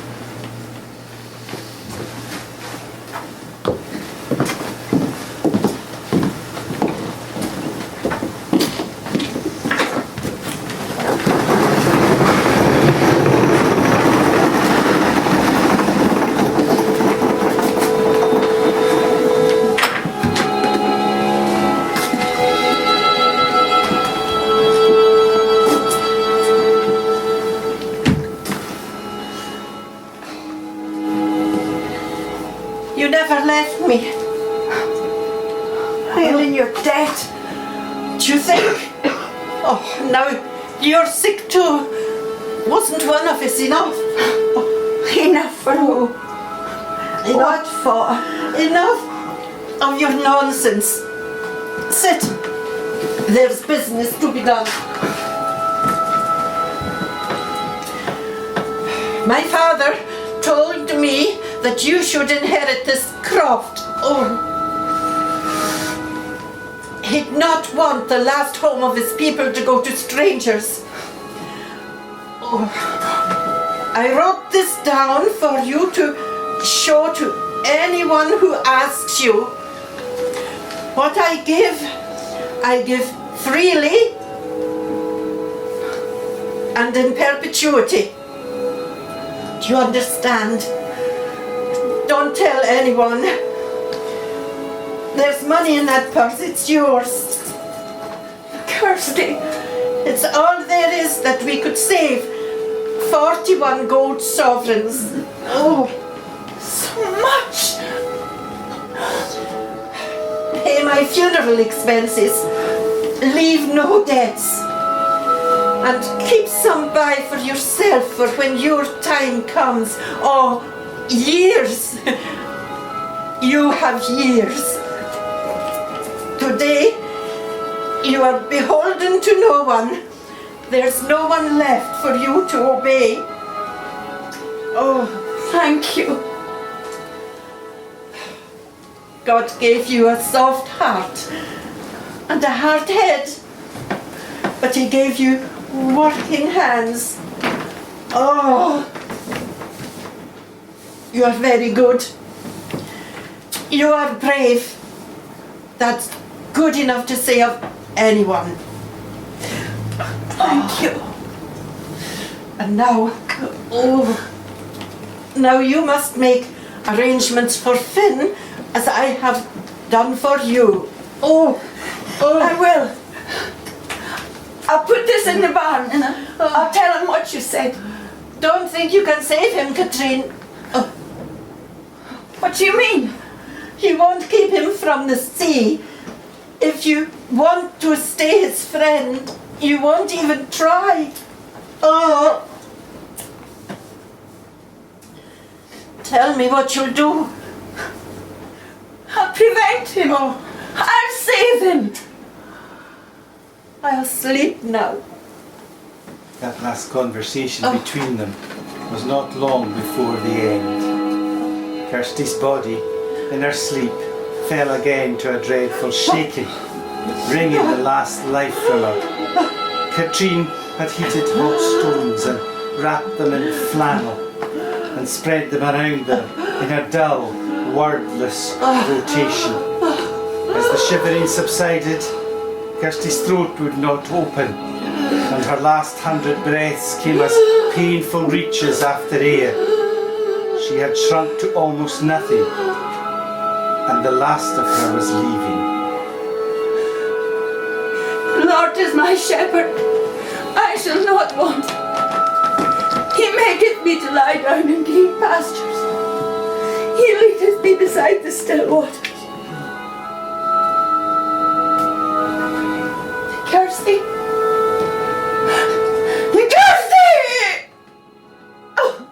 You never left me. While in your debt, Do you think? Oh, now you're sick too. Wasn't one of us enough? Enough for who? What for? Enough of your nonsense. Sit. There's business to be done. My father told me that you should inherit this croft. Oh. He'd not want the last home of his people to go to strangers. Oh. I wrote this down for you to show to anyone who asks you. What I give freely and in perpetuity. Do you understand? Don't tell anyone. There's money in that purse, it's yours. Kirsty, It's all there is that we could save. 41 gold sovereigns. Oh, so much. pay my funeral expenses. Leave no debts. And keep some by for yourself for when your time comes. Oh, years. You have years. Today, you are beholden to no one. There's no one left for you to obey. Oh, Thank you. God gave you a soft heart and a hard head, but He gave you working hands. Oh, you are very good. You are brave. That's good enough to say of anyone. Thank you. And now, now you must make arrangements for Finn as I have done for you. I will. I'll put this in the barn and I'll tell him what you said. Don't think you can save him, Katrine. What do you mean? You won't keep him from the sea. If you want to stay his friend, you won't even try. Oh. Tell me what you'll do. I'll prevent him. I'll save him. I'll sleep now. That last conversation between them was not long before the end. Kirsty's body, in her sleep, fell again to a dreadful shaking, wringing the last life from her. Katrine had heated hot stones and wrapped them in flannel and spread them around her in a dull, wordless rotation. As the shivering subsided, Kirsty's throat would not open, and her last 100 breaths came as painful reaches after air. She had shrunk to almost nothing, and the last of her was leaving. The Lord is my shepherd. I shall not want. He maketh me to lie down in green pastures. He leadeth me beside the still waters. Kirsty! Kirsty! Oh.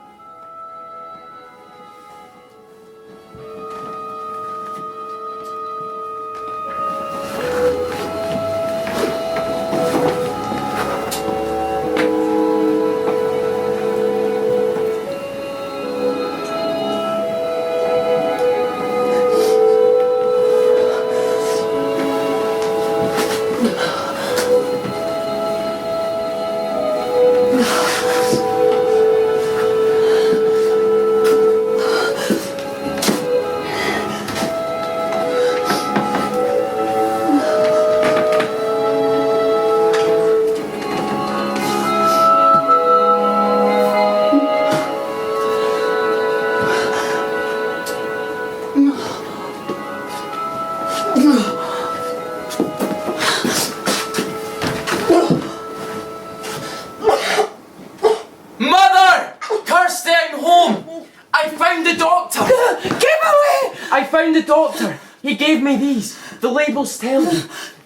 Mother! Kirsty, I'm home! I found the doctor! Keep away! I found the doctor! He gave me these. The labels tell you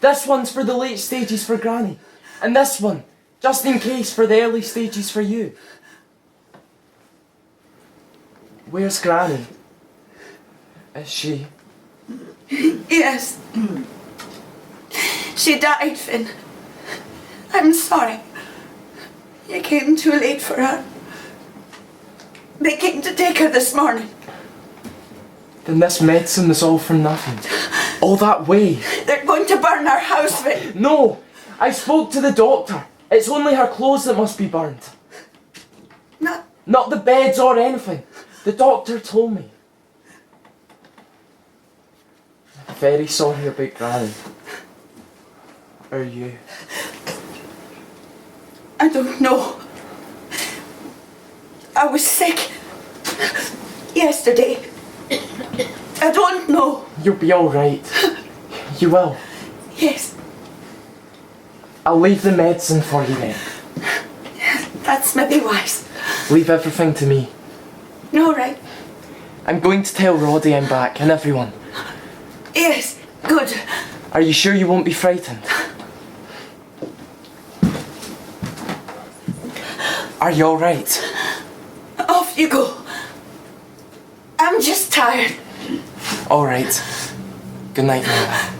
This one's for the late stages for Granny. And this one, just in case, for the early stages for you. Where's Granny? Is she? Yes. She died, Finn. I'm sorry. You came too late for her. They came to take her this morning. Then this medicine was all for nothing. All that way. They're going to burn our house, Finn. No! I spoke to the doctor. It's only her clothes that must be burned. Not the beds or anything. The doctor told me. I'm very sorry about Granny. Are you? I don't know. I was sick yesterday. I don't know. You'll be alright. You will. Yes, I'll leave the medicine for you then. that's maybe wise. Leave everything to me. No, right? I'm going to tell Roddy I'm back and everyone. Yes, good. Are you sure you won't be frightened? Are you alright? Off you go. I'm just tired. Alright. Good night, Mama.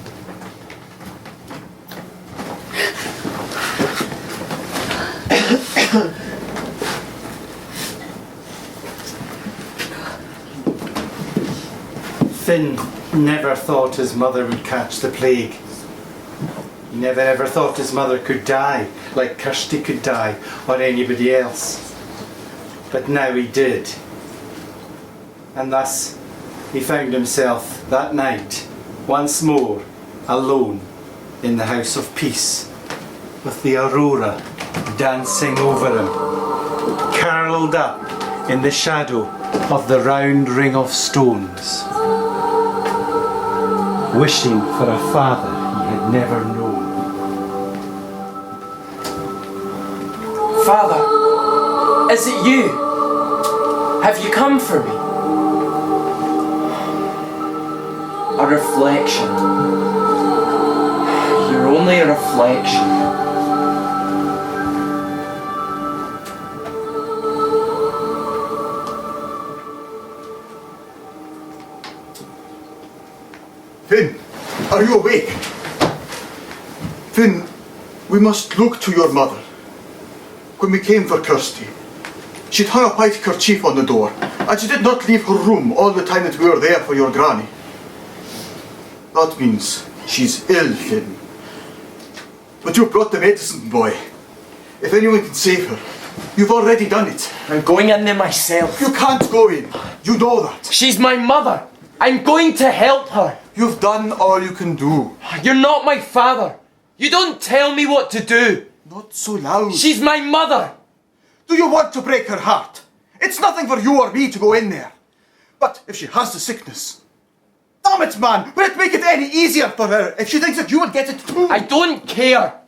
Finn never thought his mother would catch the plague. He never ever thought his mother could die, like Kirsty could die, or anybody else. But now he did. And thus he found himself that night, once more, alone in the House of Peace, with the aurora dancing over him, curled up in the shadow of the round ring of stones, wishing for a father he had never known. Father, is it you? Have you come for me? A reflection. You're only a reflection. Finn, are you awake? Finn, we must look to your mother. When we came for Kirsty, she'd hung a white kerchief on the door, and she did not leave her room all the time that we were there for your granny. That means she's ill, Finn. But you brought the medicine, boy. If anyone can save her, you've already done it. I'm going in there myself. You can't go in. You know that. She's my mother. I'm going to help her. You've done all you can do. You're not my father. You don't tell me what to do. Not so loud. She's my mother. Do you want to break her heart? It's nothing for you or me to go in there. But if she has the sickness... Damn it, man! Will it make it any easier for her if she thinks that you would get it too? I don't care.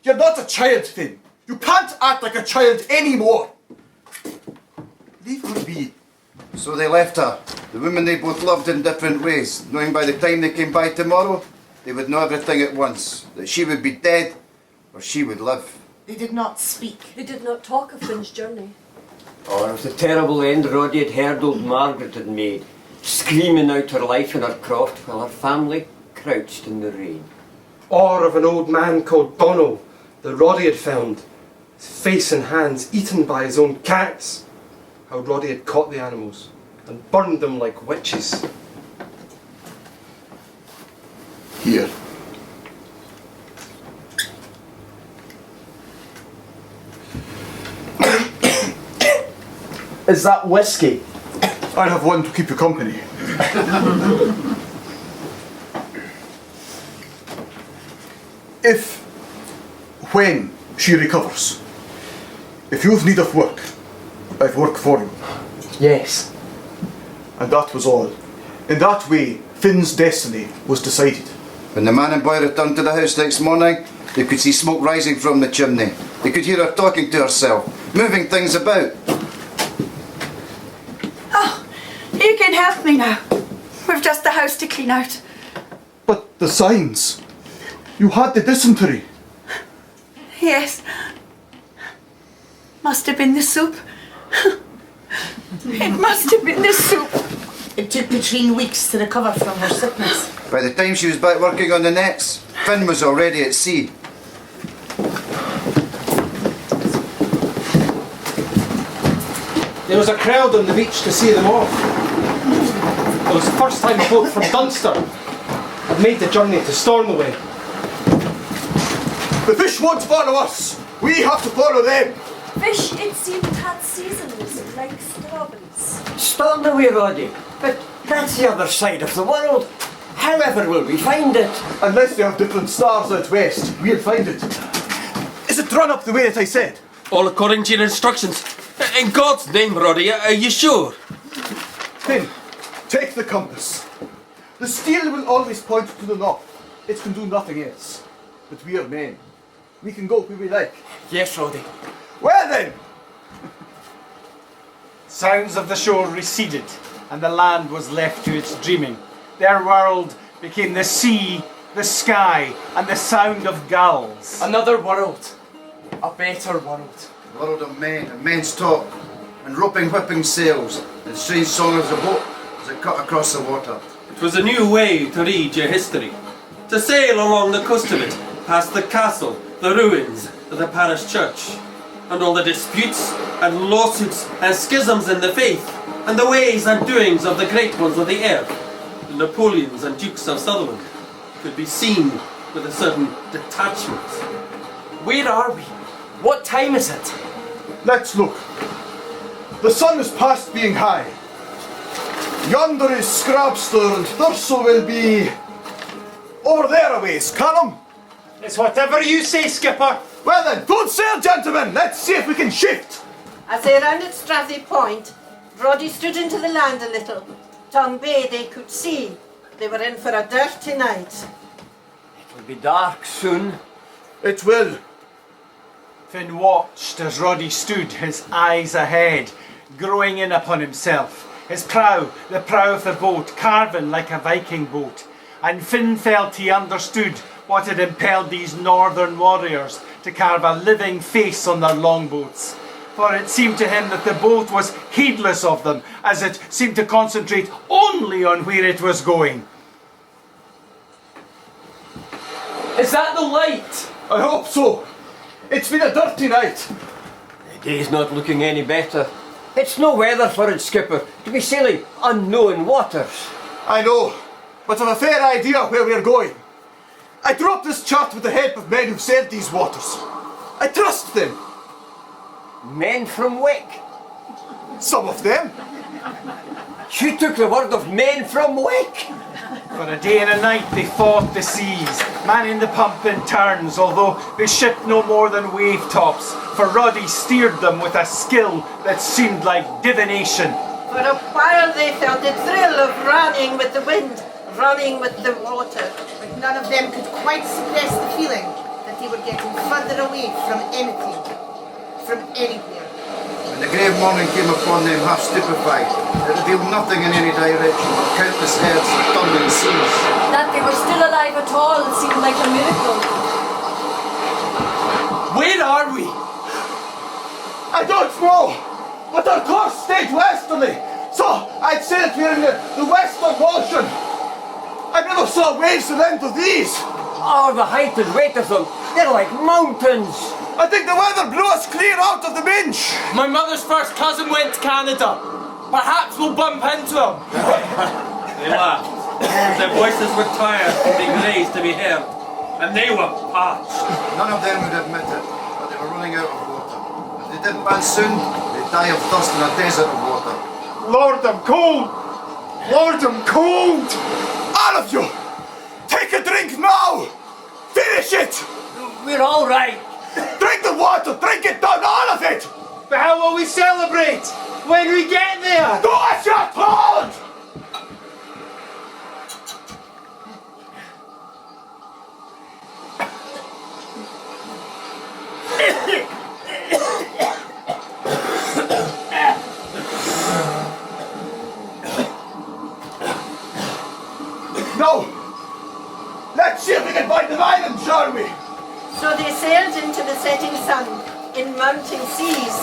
You're not a child, Finn. You can't act like a child anymore. Leave her be. So they left her, the woman they both loved in different ways, knowing by the time they came by tomorrow, they would know everything at once, that she would be dead or she would live. They did not speak. They did not talk of Finn's journey. Or of the terrible end Roddy had heard old Margaret had made, screaming out her life in her croft while her family crouched in the rain. Or of an old man called Bono that Roddy had found, his face and hands eaten by his own cats. How Roddy had caught the animals and burned them like witches. Here. Is that whiskey? I'll have one to keep you company. When she recovers, if you've need of work, I've work for you. Yes. And that was all. In that way, Finn's destiny was decided. When the man and boy returned to the house next morning, they could see smoke rising from the chimney. They could hear her talking to herself, moving things about. Oh, you can help me now. We've just the house to clean out. But the signs. You had the dysentery. Yes. Must have been the soup. It must have been the soup. It took Katrine weeks to recover from her sickness. By the time she was back working on the nets, Finn was already at sea. There was a crowd on the beach to see them off. It was the first time a boat from Dunster had made the journey to Stornoway. The fish won't follow us. We have to follow them. Fish, it seemed, had seasons like strawberries. Stornoway, Roddy. But that's the other side of the world. However will we find it? Unless they have different stars out west, we'll find it. Is it run up the way that I said? All according to your instructions. In God's name, Roddy, are you sure? Finn, take the compass. The steel will always point to the north. It can do nothing else. But we are men. We can go where we like. Yes, Roddy. Well then! Sounds of the shore receded, and the land was left to its dreaming. Their world became the sea, the sky, and the sound of gulls. Another world. A better world. A world of men and men's talk, and roping whipping sails, and strange song of the boat as it cut across the water. It was a new way to read your history. To sail along the coast of it, past the castle, the ruins, the parish church, and all the disputes and lawsuits and schisms in the faith, and the ways and doings of the great ones of the earth, the Napoleons and Dukes of Sutherland, could be seen with a certain detachment. Where are we? What time is it? Let's look. The sun is past being high. Yonder is Scrabster, and Thurso will be over there a ways, Callum. It's whatever you say, Skipper. Well then, full sail, gentlemen. Let's see if we can shift. As they rounded Strathy Point, Roddy stood into the land a little. Tongue Bay they could see. They were in for a dirty night. It'll be dark soon. It will. Finn watched as Roddy stood, his eyes ahead, growing in upon himself. His prow, the prow of the boat, carven like a Viking boat. And Finn felt he understood what had impelled these northern warriors to carve a living face on their longboats. For it seemed to him that the boat was heedless of them, as it seemed to concentrate only on where it was going. Is that the light? I hope so. It's been a dirty night. The day's not looking any better. It's no weather for it, Skipper, to be sailing unknown waters. I know, but I've a fair idea where we're going. I drew up this chart with the help of men who've sailed these waters. I trust them. Men from Wick. Some of them. You took the word of men from Wick. For a day and a night they fought the seas, manning the pump in turns, although they shipped no more than wave tops, for Roddy steered them with a skill that seemed like divination. For a while they felt the thrill of running with the wind, running with the water. But none of them could quite suppress the feeling that they were getting further away from anything, from anywhere. When the grey morning came upon them half stupefied, it revealed nothing in any direction but countless herds of tumbling seas. That they were still alive at all seemed like a miracle. Where are we? I don't know, but our course stayed westerly, so I'd say that we're in the western ocean. I never saw waves the length of these. Oh, the height and weight of them, they're like mountains. I think the weather blew us clear out of the binge. My mother's first cousin went to Canada. Perhaps we'll bump into him. They laughed. Their voices were tired from being raised to be heard, and they were parched. None of them would admit it, but they were running out of water. If they didn't ban soon, they'd die of thirst in a desert of water. Lord, I'm cold. Lord, I'm cold. All of you, take a drink now. Finish it. We're all right. Drink the water. Drink it down, all of it. But how will we celebrate when we get there? Do as you're told. No! Let's see if we can find the island, shall sailed into the setting sun in mounting seas.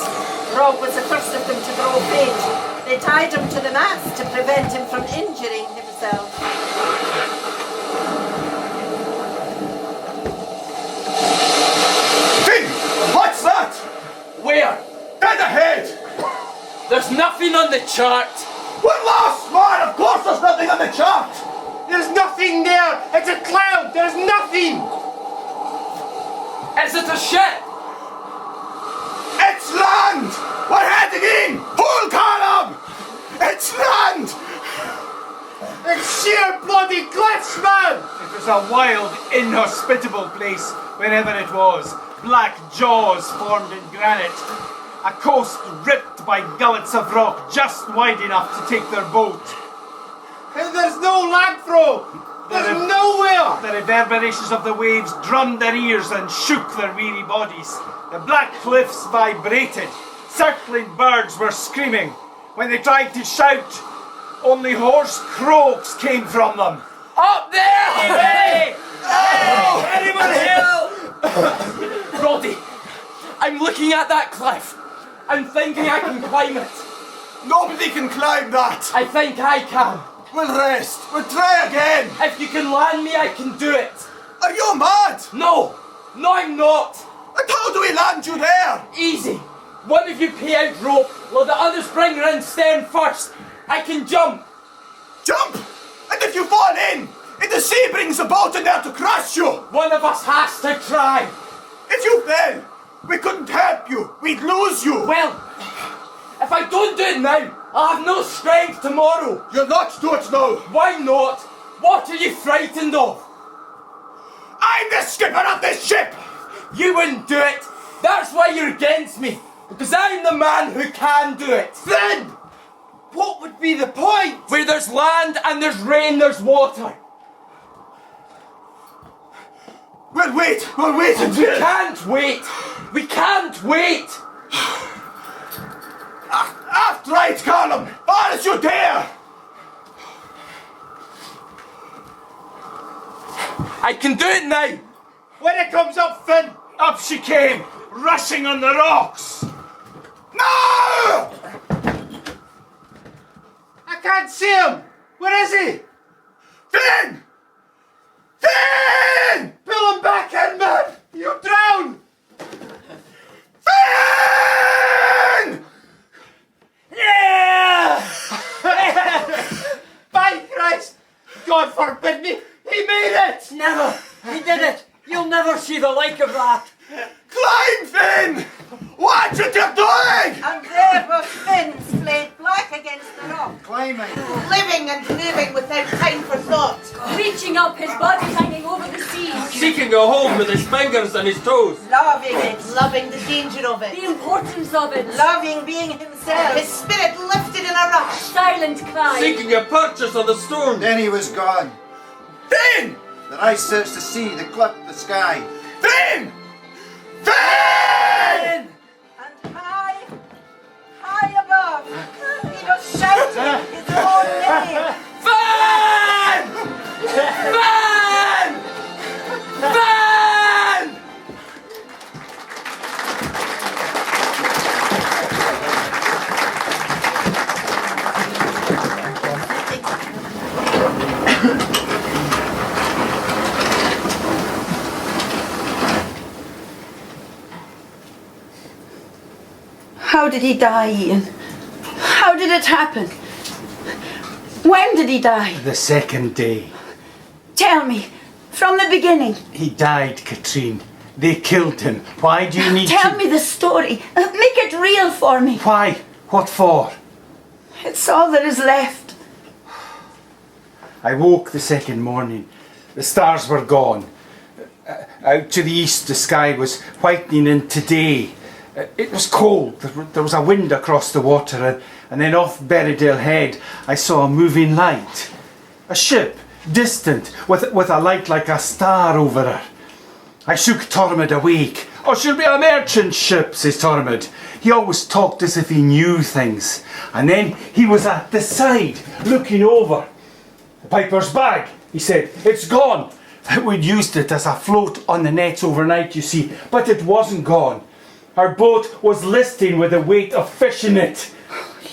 Rob was the first of them to grow faint. They tied him to the mast to prevent him from injuring himself. Finn! What's that? Where? Dead ahead! There's nothing on the chart. We're lost, man! Of course there's nothing on the chart! There's nothing there! It's a cloud! There's nothing! Is it a ship? It's land! We're heading in! Full column! It's land! It's sheer bloody cliffs, man! It was a wild, inhospitable place, wherever it was. Black jaws formed in granite. A coast ripped by gullets of rock just wide enough to take their boat. And there's no land throw! There's nowhere! The reverberations of the waves drummed their ears and shook their weary bodies. The black cliffs vibrated. Circling birds were screaming. When they tried to shout, only hoarse croaks came from them. Up there! Hey! Hey! Anyone help! Roddy, I'm looking at that cliff. I'm thinking I can climb it. Nobody can climb that! I think I can. We'll rest. We'll try again. If you can land me, I can do it. Are you mad? No, I'm not. And how do we land you there? Easy. One of you pay out rope, while the others bring round stern first. I can jump. Jump! And if you fall in, and the sea brings a boat in there to crush you. One of us has to try. If you fell, we couldn't help you. We'd lose you. Well, if I don't do it now, I'll have no strength tomorrow. You'll not do it now. Why not? What are you frightened of? I'm the skipper of this ship. You wouldn't do it. That's why you're against me. Because I'm the man who can do it. Then, what would be the point? Where there's land and there's rain, there's water. We'll wait We until... can't wait. We can't wait. Aft right column, all as you dare. I can do it now. When it comes up, Finn, up she came, rushing on the rocks. No! I can't see him! Where is he? Finn! Finn! Pull him back in, man! You'll drown! Finn! Yeah! By Christ! God forbid me! He made it! Never. He did it. You'll never see the like of that. Climb, Finn! Watch what you're doing! And there was Finn splayed black against the rock, Climbing. living and moving without time for thought. Reaching up, his body hanging over the sea. Seeking a hold with his fingers and his toes. Loving it, loving the danger of The it, importance of it. loving being himself, his spirit lifted in a rush. Silent cry. Seeking a purchase on the stone. Then he was gone. Finn! Their eyes searched the sea, the cliff, the sky. Finn! Finn! And high above, he was shouting his own name. Van! Van! Van! How did he die, Ian? How did it happen? When did he die? The second day. Tell me, from the beginning. He died, Katrine. They killed him. Why do you need Tell to... me the story. Make it real for me. Why? What for? It's all that is left. I woke the second morning. The stars were gone. Out to the east, the sky was whitening into day. It was cold. There was a wind across the water, and then off Berrydale Head, I saw a moving light. A ship, distant, with a light like a star over her. I shook Tormod awake. "Oh, she'll be a merchant ship," says Tormod. He always talked as if he knew things. And then he was at the side, looking over. "The piper's bag," he said. "It's gone. We'd used it as a float on the nets overnight, you see, but it wasn't gone. Our boat was listing with a weight of fish in it.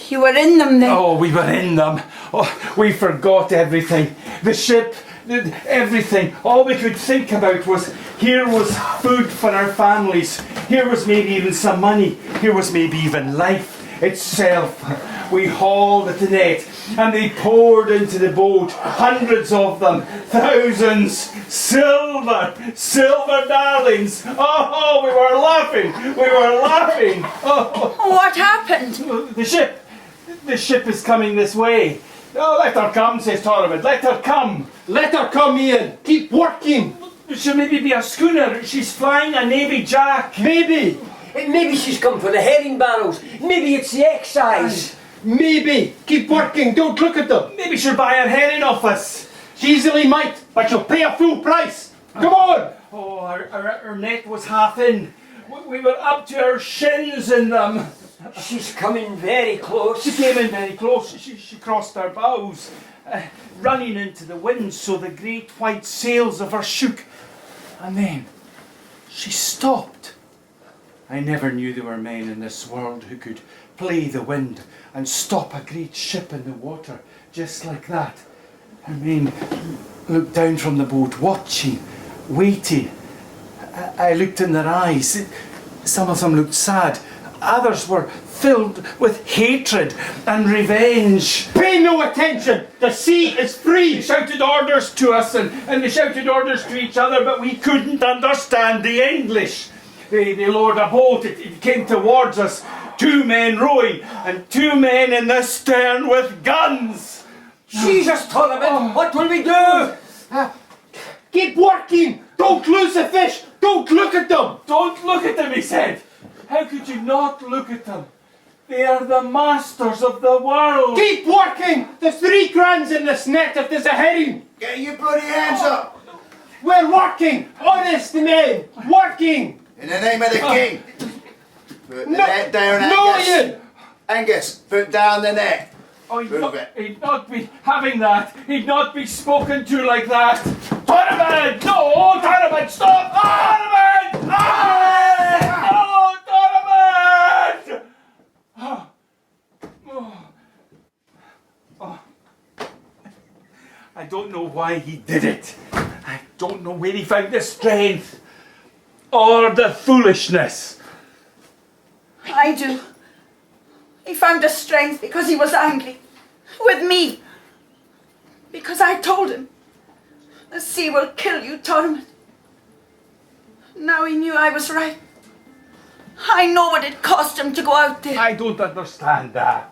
You were in them then? Oh, we were in them. Oh, we forgot everything. The ship, everything. All we could think about was, here was food for our families. Here was maybe even some money. Here was maybe even life itself. We hauled at the net and they poured into the boat, hundreds of them, thousands, silver darlings. Oh, we were laughing. Oh. What happened? The ship is coming this way. Oh, let her come, says Tormund, let her come. Let her come, Ian. Keep working. She'll maybe be a schooner. She's flying a Navy Jack. Maybe. Maybe she's come for the herring barrels. Maybe it's the excise. Maybe. Keep working. Don't look at them. Maybe she'll buy her herring off us. She easily might, but she'll pay a full price. Come on. Oh, our net was half in. We were up to our shins in them. She's coming very close. She came in very close. She crossed our bows, running into the wind so the great white sails of her shook. And then she stopped. I never knew there were men in this world who could play the wind and stop a great ship in the water just like that. Her men looked down from the boat, watching, waiting. I looked in their eyes. Some of them looked sad. Others were filled with hatred and revenge. Pay no attention. The sea is free. They shouted orders to us and they shouted orders to each other, but we couldn't understand the English. They lowered a boat. It came towards us. 2 men rowing and 2 men in the stern with guns. Jesus, Tormund, what will we do? Keep working. Don't lose the fish. Don't look at them. Don't look at them, he said. How could you not look at them? They are the masters of the world. Keep working. There's 3 crowns in this net if there's a herring. Get your bloody hands up! We're working. Honest men. Working. In the name of the king! Put the net down, No, Angus! Ian. Angus, put down the net! Oh, Move it. he'd not be having that. He'd not be spoken to like that. Tormund! No! Tormund! Stop! Tormund! No! Tormund! Oh. I don't know why he did it. I don't know where he found the strength or the foolishness. I do. He found the strength because he was angry with me. Because I told him, the sea will kill you, Tormund. Now he knew I was right. I know what it cost him to go out there. I don't understand that.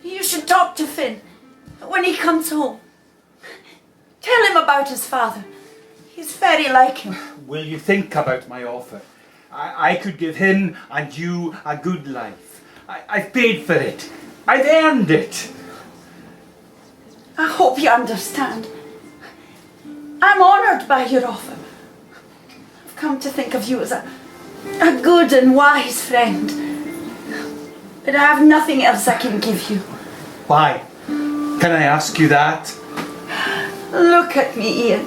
You should talk to Finn when he comes home. Tell him about his father. He's very like him. Will you think about my offer? I could give him and you a good life. I've paid for it. I've earned it. I hope you understand. I'm honoured by your offer. I've come to think of you as a good and wise friend. But I have nothing else I can give you. Why? Can I ask you that? Look at me, Ian.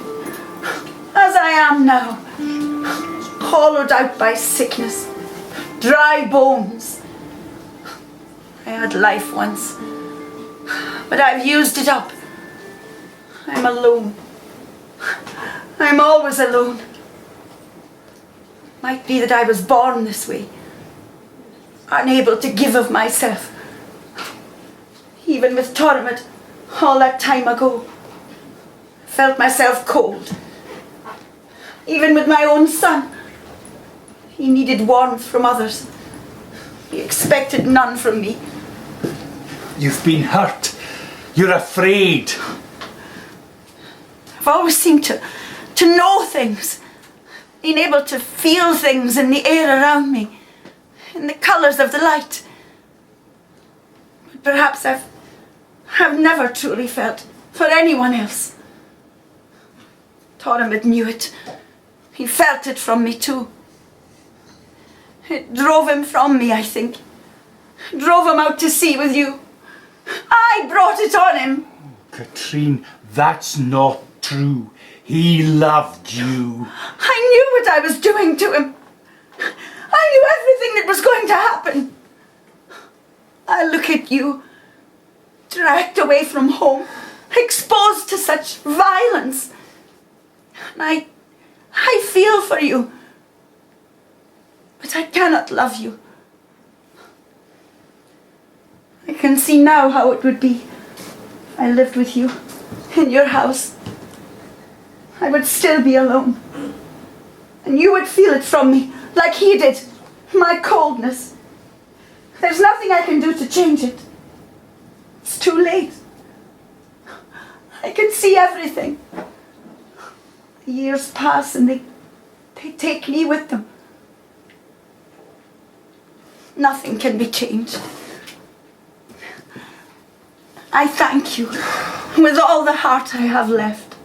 As I am now. Hollowed out by sickness. Dry bones. I had life once. But I've used it up. I'm alone. I'm always alone. Might be that I was born this way. Unable to give of myself. Even with Tormund, all that time ago, I felt myself cold. Even with my own son, he needed warmth from others. He expected none from me. You've been hurt. You're afraid. I've always seemed to know things. Being able to feel things in the air around me. In the colours of the light. But perhaps I've never truly felt for anyone else. Tormund knew it. He felt it from me too. It drove him from me, I think. Drove him out to sea with you. I brought it on him. Katrine, that's not true. He loved you. I knew what I was doing to him. I knew everything that was going to happen. I look at you, dragged away from home, exposed to such violence. And I feel for you. But I cannot love you. I can see now how it would be if I lived with you in your house. I would still be alone. And you would feel it from me, like he did, my coldness. There's nothing I can do to change it. It's too late. I can see everything. The years pass and they take me with them. Nothing can be changed. I thank you with all the heart I have left.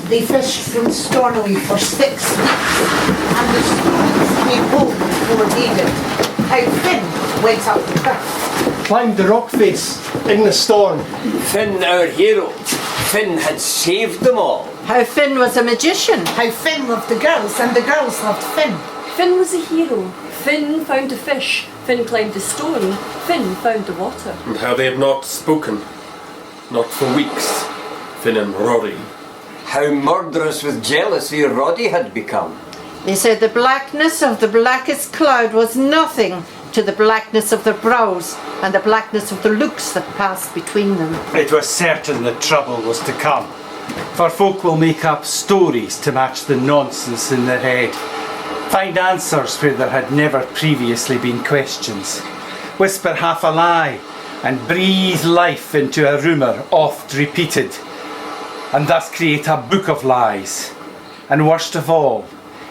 They fished from Stornoway for 6 weeks, and the students came home before they did. How Finn went up the cliff. Climbed the rock face in the storm. Finn, our hero. Finn had saved them all. How Finn was a magician. How Finn loved the girls, and the girls loved Finn. Finn was a hero. Finn found a fish. Finn climbed a stone. Finn found the water. And how they had not spoken. Not for weeks. Finn and Rory. How murderous with jealousy Roddy had become. They said the blackness of the blackest cloud was nothing to the blackness of their brows and the blackness of the looks that passed between them. It was certain that trouble was to come. For folk will make up stories to match the nonsense in their head. Find answers where there had never previously been questions. Whisper half a lie and breathe life into a rumour oft repeated. And thus create a book of lies. And worst of all,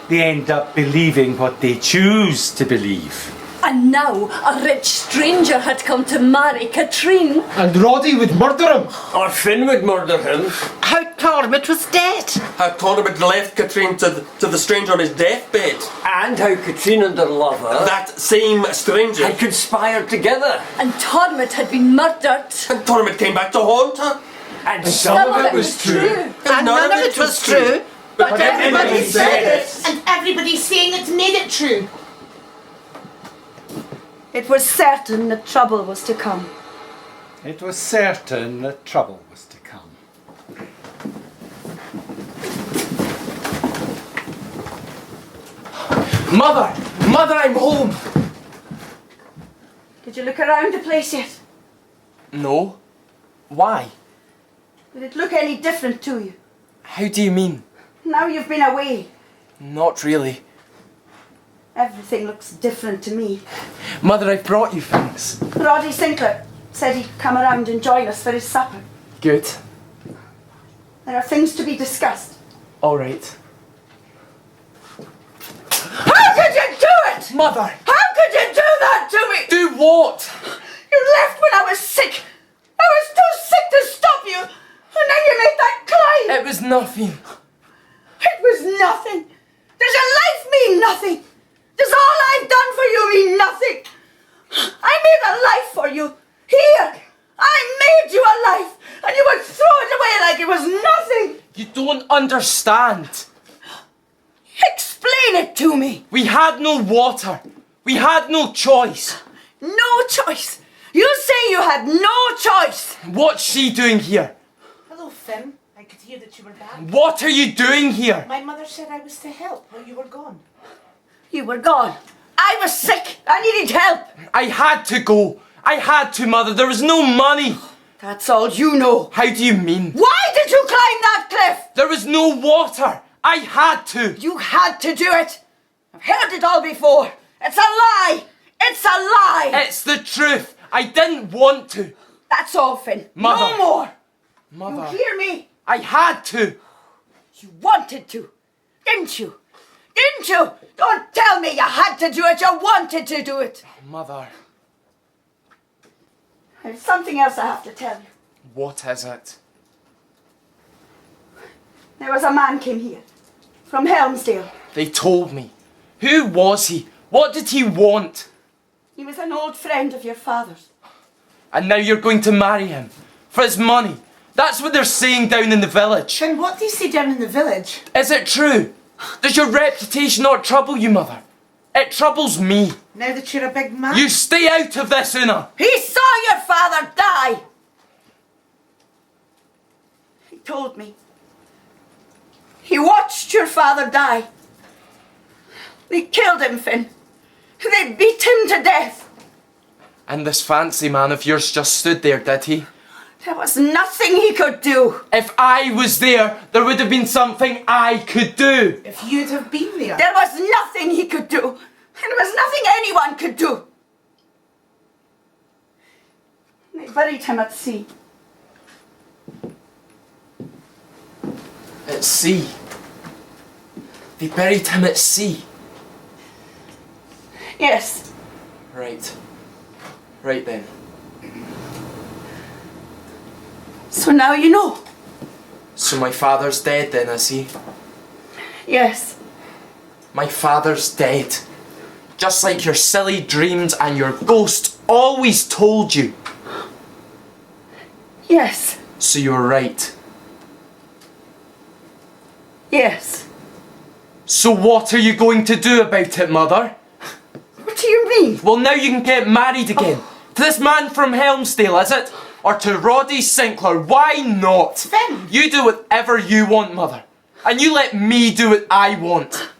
they end up believing what they choose to believe. And now a rich stranger had come to marry Katrine. And Roddy would murder him. Or Finn would murder him. How Tormod was dead. How Tormod left Katrine to the stranger on his deathbed. And how Katrine and her lover, That same stranger. had conspired together. And Tormod had been murdered. And Tormod came back to haunt her. And Some of it was true. And none of it was true. But everybody said it. And everybody's saying it made it true. It was certain that trouble was to come. It was certain that trouble was to come. Mother! Mother, I'm home! Did you look around the place yet? No. Why? Did it look any different to you? How do you mean? Now you've been away. Not really. Everything looks different to me. Mother, I've brought you things. Roddy Sinclair said he'd come around and join us for his supper. Good. There are things to be discussed. All right. How could you do it? Mother! How could you do that to me? Do what? You left when I was sick. I was too sick to stop you. And then you made that climb. It was nothing. It was nothing. Does your life mean nothing? Does all I've done for you mean nothing? I made a life for you. Here. I made you a life. And you would throw it away like it was nothing. You don't understand. Explain it to me. We had no water. We had no choice. No choice. You say you had no choice. What's she doing here? Hello, Finn. I could hear that you were back. What are you doing here? My mother said I was to help while you were gone. You were gone. I was sick. I needed help. I had to go. I had to, Mother. There was no money. That's all you know. How do you mean? Why did you climb that cliff? There was no water. I had to. You had to do it. I've heard it all before. It's a lie. It's a lie. It's the truth. I didn't want to. That's all, Finn. Mother. No more. Mother. You hear me? I had to. You wanted to, didn't you? Didn't you? Don't tell me you had to do it. You wanted to do it. Mother. There's something else I have to tell you. What is it? There was a man came here from Helmsdale. They told me. Who was he? What did he want? He was an old friend of your father's. And now you're going to marry him. For his money. That's what they're saying down in the village. And what do you say down in the village? Is it true? Does your reputation not trouble you, mother? It troubles me. Now that you're a big man? You stay out of this, Una. He saw your father die. He told me. He watched your father die. They killed him, Finn. They beat him to death. And this fancy man of yours just stood there, did he? There was nothing he could do. If I was there would have been something I could do. If you'd have been there. There was nothing he could do. And there was nothing anyone could do. They buried him at sea. At sea? They buried him at sea? Yes. Right. Right then. So now you know. So my father's dead then, is he? Yes. My father's dead. Just like your silly dreams and your ghost always told you. Yes. So you were right. Yes. So what are you going to do about it, Mother? What do you mean? Well, now you can get married again. To this man from Helmsdale, is it? Or to Roddy Sinclair? Why not? Finn! You do whatever you want, Mother. And you let me do what I want.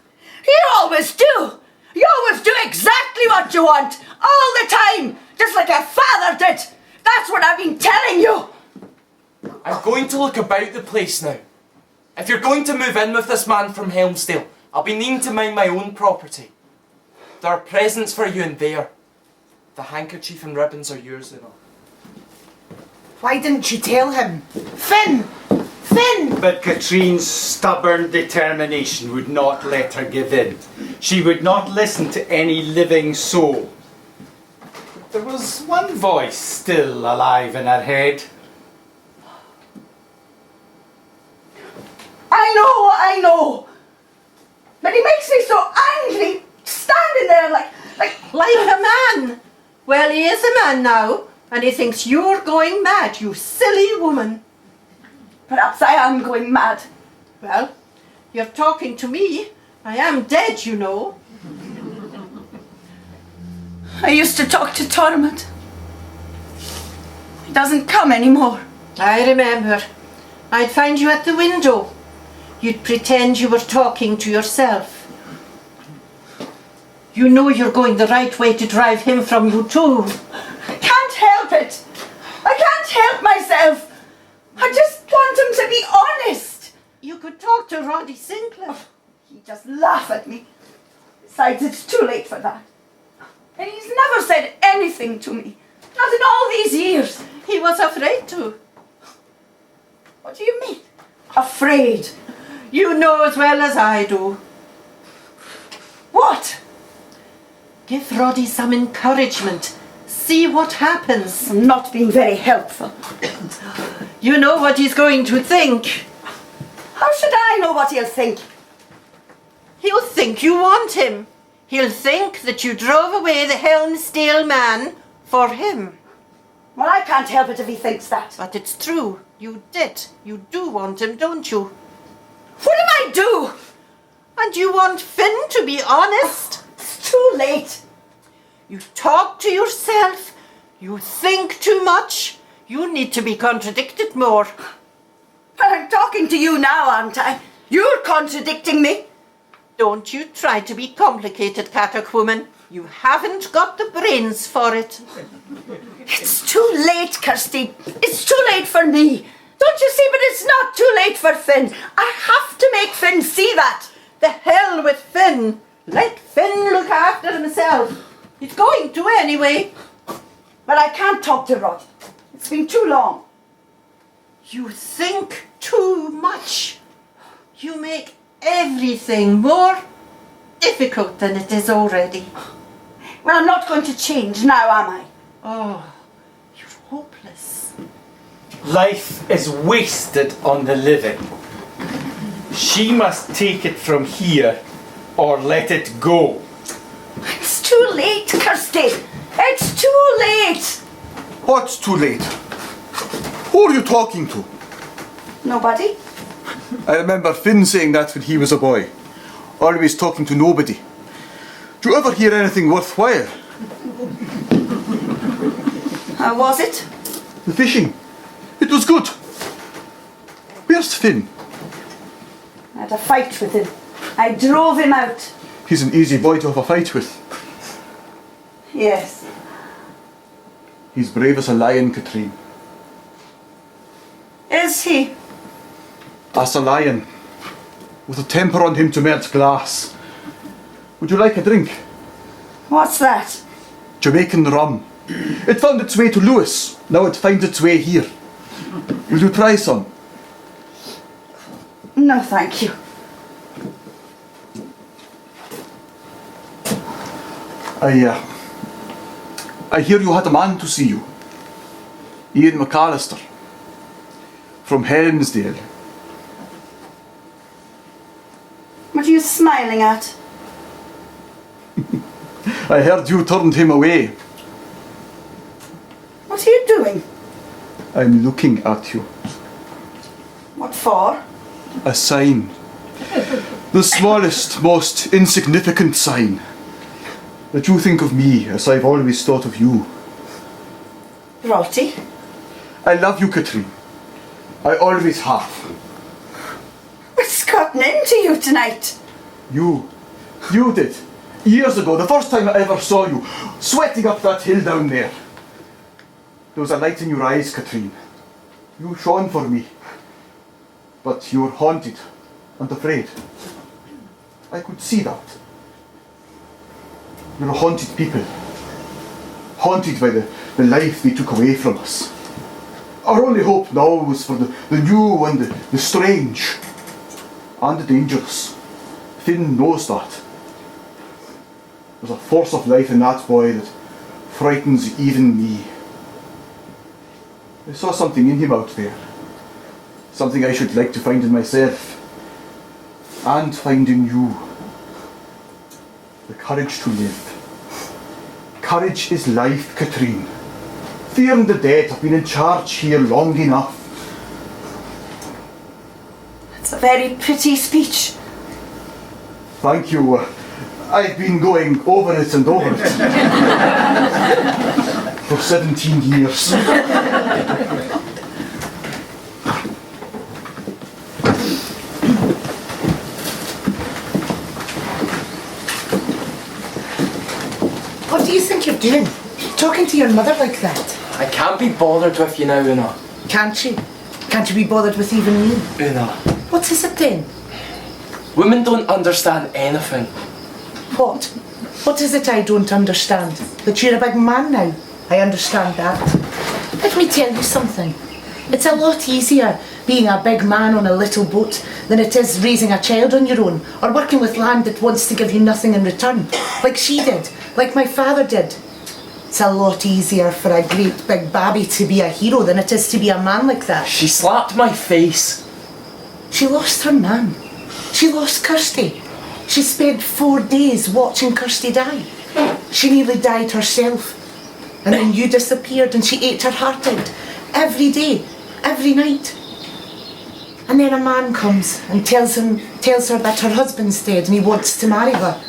You always do. You always do exactly what you want. All the time. Just like your father did. That's what I've been telling you. I'm going to look about the place now. If you're going to move in with this man from Helmsdale, I'll be needing to mind my own property. There are presents for you in there. The handkerchief and ribbons are yours and all. Why didn't you tell him? Finn! Finn! But Katrine's stubborn determination would not let her give in. She would not listen to any living soul. But there was one voice still alive in her head. I know. But he makes me so angry, standing there like a man. Well, he is a man now, and he thinks you're going mad, you silly woman. Perhaps I am going mad. Well, you're talking to me. I am dead, you know. I used to talk to Tormund. He doesn't come anymore. I remember. I'd find you at the window. You'd pretend you were talking to yourself. You know you're going the right way to drive him from you too. I can't help it. I can't help myself. I just want him to be honest. You could talk to Roddy Sinclair. He just laugh at me. Besides, it's too late for that. And he's never said anything to me. Not in all these years. He was afraid to. What do you mean? Afraid? You know as well as I do. What? Give Roddy some encouragement. See what happens. I'm not being very helpful. You know what he's going to think. How should I know what he'll think? He'll think you want him. He'll think that you drove away the Helmsdale man for him. Well, I can't help it if he thinks that. But it's true. You did. You do want him, don't you? What did I do? And you want Finn to be honest? It's too late. You talk to yourself. You think too much. You need to be contradicted more. But I'm talking to you now, aren't I? You're contradicting me. Don't you try to be complicated, Cattock woman. You haven't got the brains for it. It's too late, Kirsty. It's too late for me. Don't you see? But it's not too late for Finn. I have to make Finn see that. The hell with Finn. Let Finn look after himself. He's going to anyway. But I can't talk to Rod. It's been too long. You think too much. You make everything more difficult than it is already. Well, I'm not going to change now, am I? Oh, you're hopeless. Life is wasted on the living. She must take it from here or let it go. It's too late, Kirsty. It's too late. What's too late? Who are you talking to? Nobody? I remember Finn saying that when he was a boy. Always talking to nobody. Do you ever hear anything worthwhile? How was it? The fishing. It was good. Where's Finn? I had a fight with him. I drove him out. He's an easy boy to have a fight with. Yes. He's brave as a lion, Katrine. Is he? As a lion. With a temper on him to melt glass. Would you like a drink? What's that? Jamaican rum. It found its way to Lewis. Now it finds its way here. Will you try some? No, thank you. I hear you had a man to see you. Ian McAllister. From Helmsdale. What are you smiling at? I heard you turned him away. What are you doing? I'm looking at you. What for? A sign. The smallest, most insignificant sign. That you think of me as I've always thought of you. Rotty? I love you, Katrine. I always have. What's gotten into you tonight? You did. Years ago, the first time I ever saw you, sweating up that hill down there. There was a light in your eyes, Katrine. You shone for me. But you were haunted and afraid. I could see that. You're a haunted people. Haunted by the life they took away from us. Our only hope now was for the new and the strange. And the dangerous. Finn knows that. There's a force of life in that boy that frightens even me. I saw something in him out there. Something I should like to find in myself. And find in you. The courage to live. Courage is life, Katrine. Fear and the dead have been in charge here long enough. It's a very pretty speech. Thank you. I've been going over it and over it. For 17 years. What do you think you're doing? Talking to your mother like that? I can't be bothered with you now, Una. Can't you? Can't you be bothered with even me? Una. What is it then? Women don't understand anything. What? What is it I don't understand? That you're a big man now. I understand that. Let me tell you something. It's a lot easier being a big man on a little boat than it is raising a child on your own or working with land that wants to give you nothing in return. Like she did. Like my father did. It's a lot easier for a great big babby to be a hero than it is to be a man like that. She slapped my face. She lost her man. She lost Kirsty. She spent 4 days watching Kirsty die. She nearly died herself. And then you disappeared and she ate her heart out. Every day, every night. And then a man comes and tells her that her husband's dead and he wants to marry her.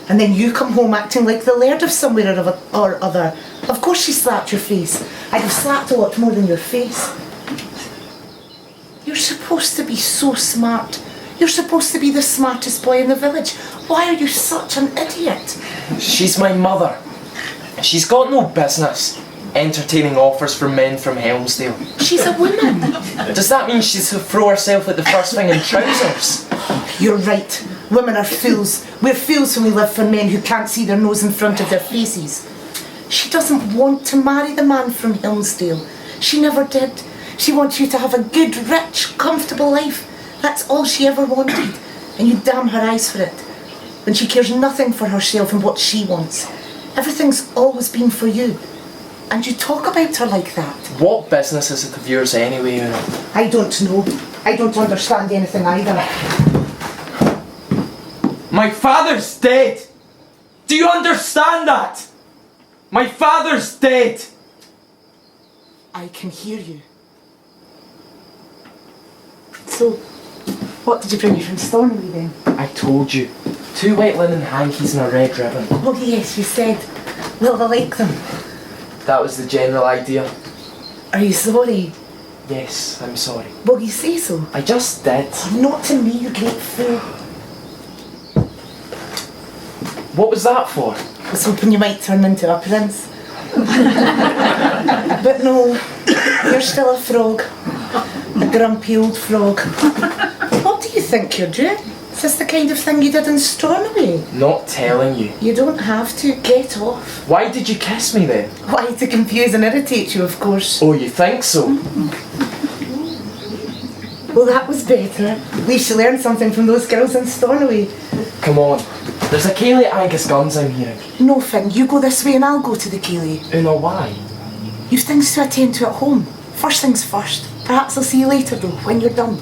And then you come home acting like the laird of somewhere or other. Of course she slapped your face. I'd have slapped a lot more than your face. You're supposed to be so smart. You're supposed to be the smartest boy in the village. Why are you such an idiot? She's my mother. She's got no business entertaining offers from men from Helmsdale. She's a woman. Does that mean she's to throw herself at the first thing in trousers? You're right. Women are fools. We're fools when we live for men who can't see their nose in front of their faces. She doesn't want to marry the man from Helmsdale. She never did. She wants you to have a good, rich, comfortable life. That's all she ever wanted. And you damn her eyes for it. When she cares nothing for herself and what she wants. Everything's always been for you. And you talk about her like that. What business is it of yours anyway, Una? I don't know. I don't understand anything either. My father's dead! Do you understand that? My father's dead! I can hear you. So, what did you bring me from Stornoway then? I told you. 2 white linen hankies and a red ribbon. Oh yes, you said. Will I like them? That was the general idea. Are you sorry? Yes, I'm sorry. Will you say so? I just did. Oh, not to me, you great fool. What was that for? I was hoping you might turn into a prince. But no, you're still a frog. A grumpy old frog. What do you think you're doing? Is this the kind of thing you did in Stornoway? Not telling you. You don't have to. Get off. Why did you kiss me then? Why, to confuse and irritate you, of course. Oh, you think so? Well, that was better. At least you learned something from those girls in Stornoway. Come on. There's a Cayley at Angus Guns I'm hearing. No, Finn, you go this way and I'll go to the Cayley. Una, why? You've things to attend to at home. First things first. Perhaps I'll see you later though, when you're done.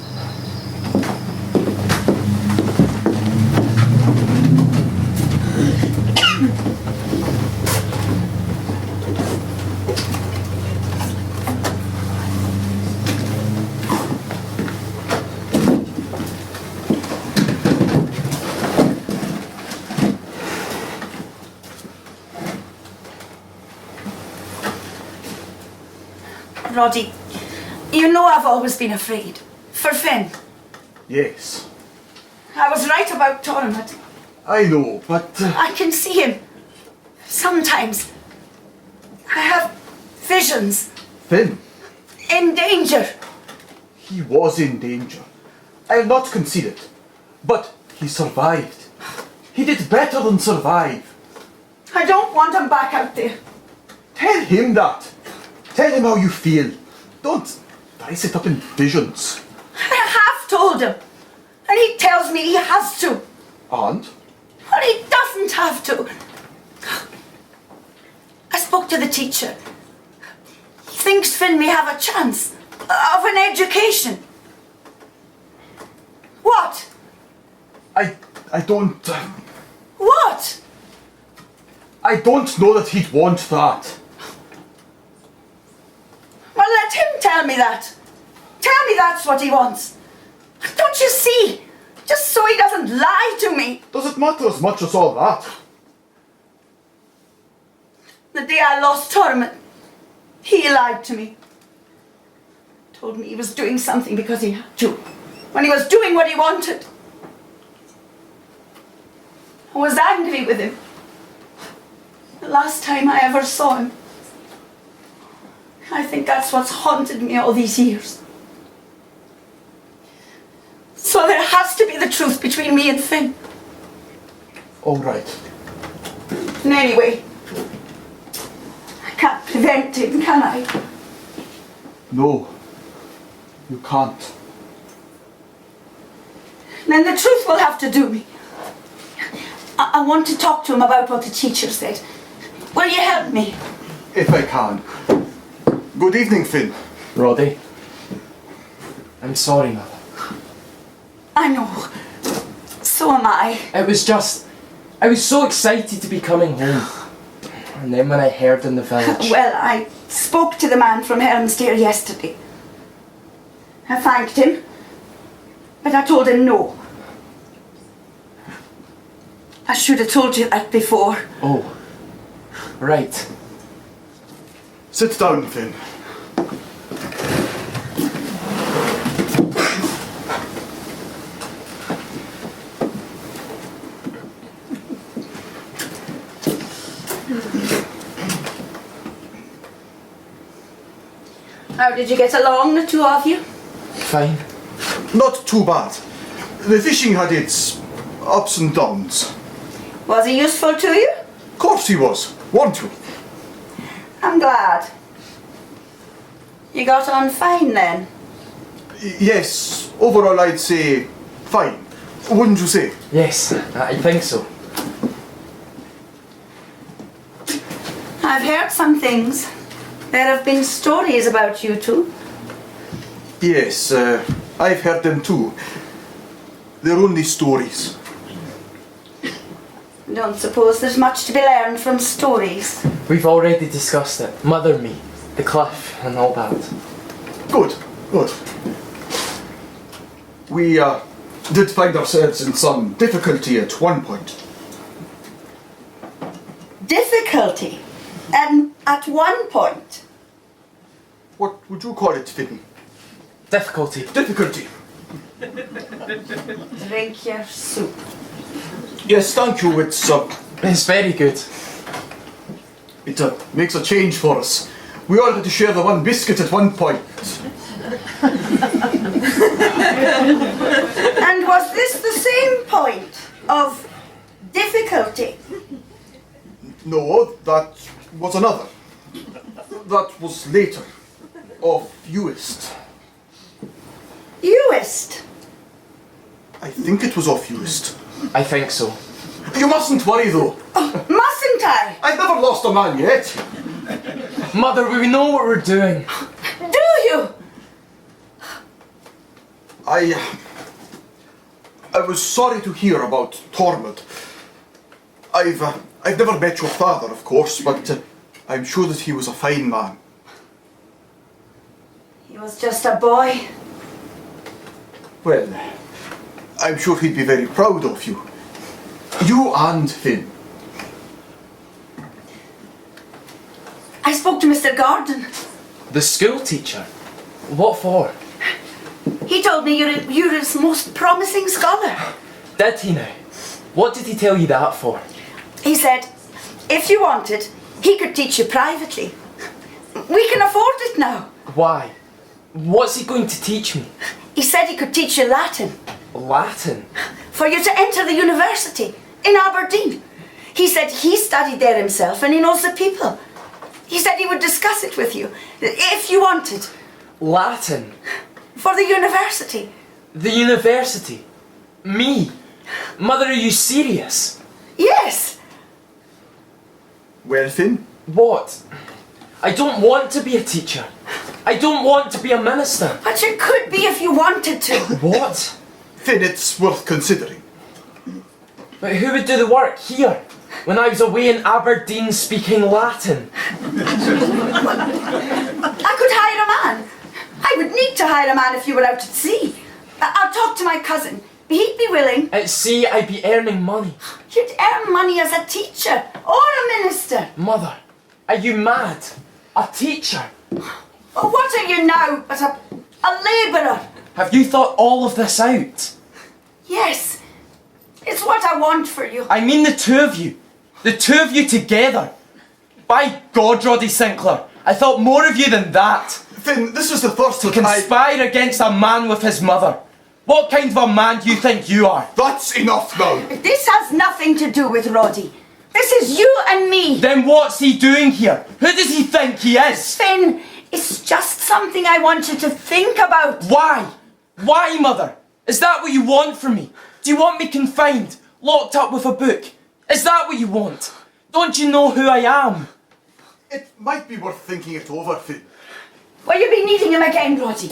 Roddy, you know I've always been afraid. For Finn. Yes. I was right about Tormod. I know, but... I can see him. Sometimes. I have visions. Finn, In danger. he was in danger. I'll not concede it. But he survived. He did better than survive. I don't want him back out there. Tell him that. Tell him how you feel. Don't dice it up in visions. I have told him. And he tells me he has to. And? Well, he doesn't have to. I spoke to the teacher. He thinks Finn may have a chance of an education. What? I don't... What? I don't know that he'd want that. Well, let him tell me that. Tell me that's what he wants. Don't you see? Just so he doesn't lie to me. Does it matter as much as all that? The day I lost Tormund, he lied to me. Told me he was doing something because he had to, when he was doing what he wanted. I was angry with him. The last time I ever saw him. I think that's what's haunted me all these years. So there has to be the truth between me and Finn. All right. And anyway, I can't prevent him, can I? No, you can't. Then the truth will have to do me. I want to talk to him about what the teacher said. Will you help me? If I can. Good evening, Finn. Roddy. I'm sorry, Mother. I know. So am I. It was just... I was so excited to be coming home. And then when I heard in the village... Well, I spoke to the man from Helmsdale yesterday. I thanked him, but I told him no. I should have told you that before. Oh. Right. Sit down, Finn. How did you get along, the two of you? Fine. Not too bad. The fishing had its ups and downs. Was he useful to you? Of course he was, weren't you? I'm glad. You got on fine then? Yes, overall I'd say fine. Wouldn't you say? Yes, I think so. I've heard some things. There have been stories about you two. Yes, I've heard them too. They're only stories. Don't suppose there's much to be learned from stories. We've already discussed it. Mother and me. the cliff and all that. Good, good. We did find ourselves in some difficulty at one point. Difficulty? At one point? What would you call it, Finn? Difficulty. Difficulty. Drink your soup. Yes, thank you. It's very good. It makes a change for us. We all had to share the one biscuit at one point. And was this the same point of difficulty? No, that was another. That was later. Of Uist. Uist? I think it was off Uist. I think so. You mustn't worry though. Oh, mustn't I? I've never lost a man yet. Mother, we know what we're doing. Do you? I was sorry to hear about Tormod. I've never met your father, of course, but I'm sure that he was a fine man. He was just a boy. Well, I'm sure he'd be very proud of you. You and Finn. I spoke to Mr. Gordon. The school teacher? What for? He told me you're his most promising scholar. Did he now? What did he tell you that for? He said, if you wanted, he could teach you privately. We can afford it now. Why? What's he going to teach me? He said he could teach you Latin. Latin? For you to enter the university in Aberdeen. He said he studied there himself and he knows the people. He said he would discuss it with you, if you wanted. Latin? For the university. The university? Me? Mother, are you serious? Yes. Well, Finn? What? I don't want to be a teacher. I don't want to be a minister. But you could be if you wanted to. What? Finn, it's worth considering. But who would do the work here, when I was away in Aberdeen speaking Latin? I could hire a man. I would need to hire a man if you were out at sea. I'll talk to my cousin. He'd be willing. At sea, I'd be earning money. You'd earn money as a teacher or a minister. Mother, are you mad? A teacher? Well, what are you now but a labourer? Have you thought all of this out? Yes. It's what I want for you. I mean the two of you. The two of you together. By God, Roddy Sinclair, I thought more of you than that. Finn, this is the first To time conspire against a man with his mother. What kind of a man do you think you are? That's enough now. This has nothing to do with Roddy. This is you and me. Then what's he doing here? Who does he think he is? Finn, it's just something I want you to think about. Why? Why, Mother? Is that what you want from me? Do you want me confined, locked up with a book? Is that what you want? Don't you know who I am? It might be worth thinking it over, Finn. Will you be needing him again, Roddy?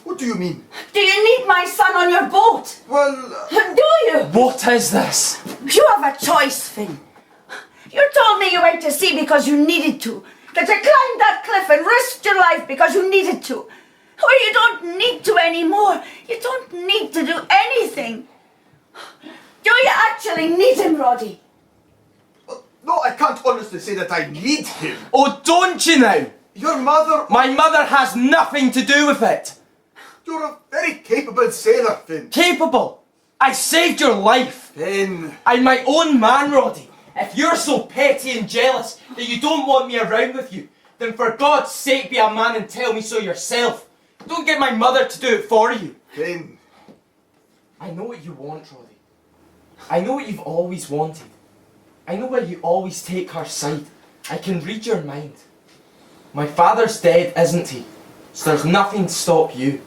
What do you mean? Do you need my son on your boat? Well... Do you? What is this? You have a choice, Finn. You told me you went to sea because you needed to. That you climbed that cliff and risked your life because you needed to. Well, you don't need to anymore. You don't need to do anything. Do you actually need him, Roddy? No, I can't honestly say that I need him. Oh, don't you now? Your mother... My mother has nothing to do with it. You're a very capable sailor, Finn. Capable? I saved your life. Finn... I'm my own man, Roddy. If you're so petty and jealous that you don't want me around with you, then for God's sake be a man and tell me so yourself. Don't get my mother to do it for you. Finn... I know what you want, Roddy. I know what you've always wanted. I know why you always take her side. I can read your mind. My father's dead, isn't he? So there's nothing to stop you.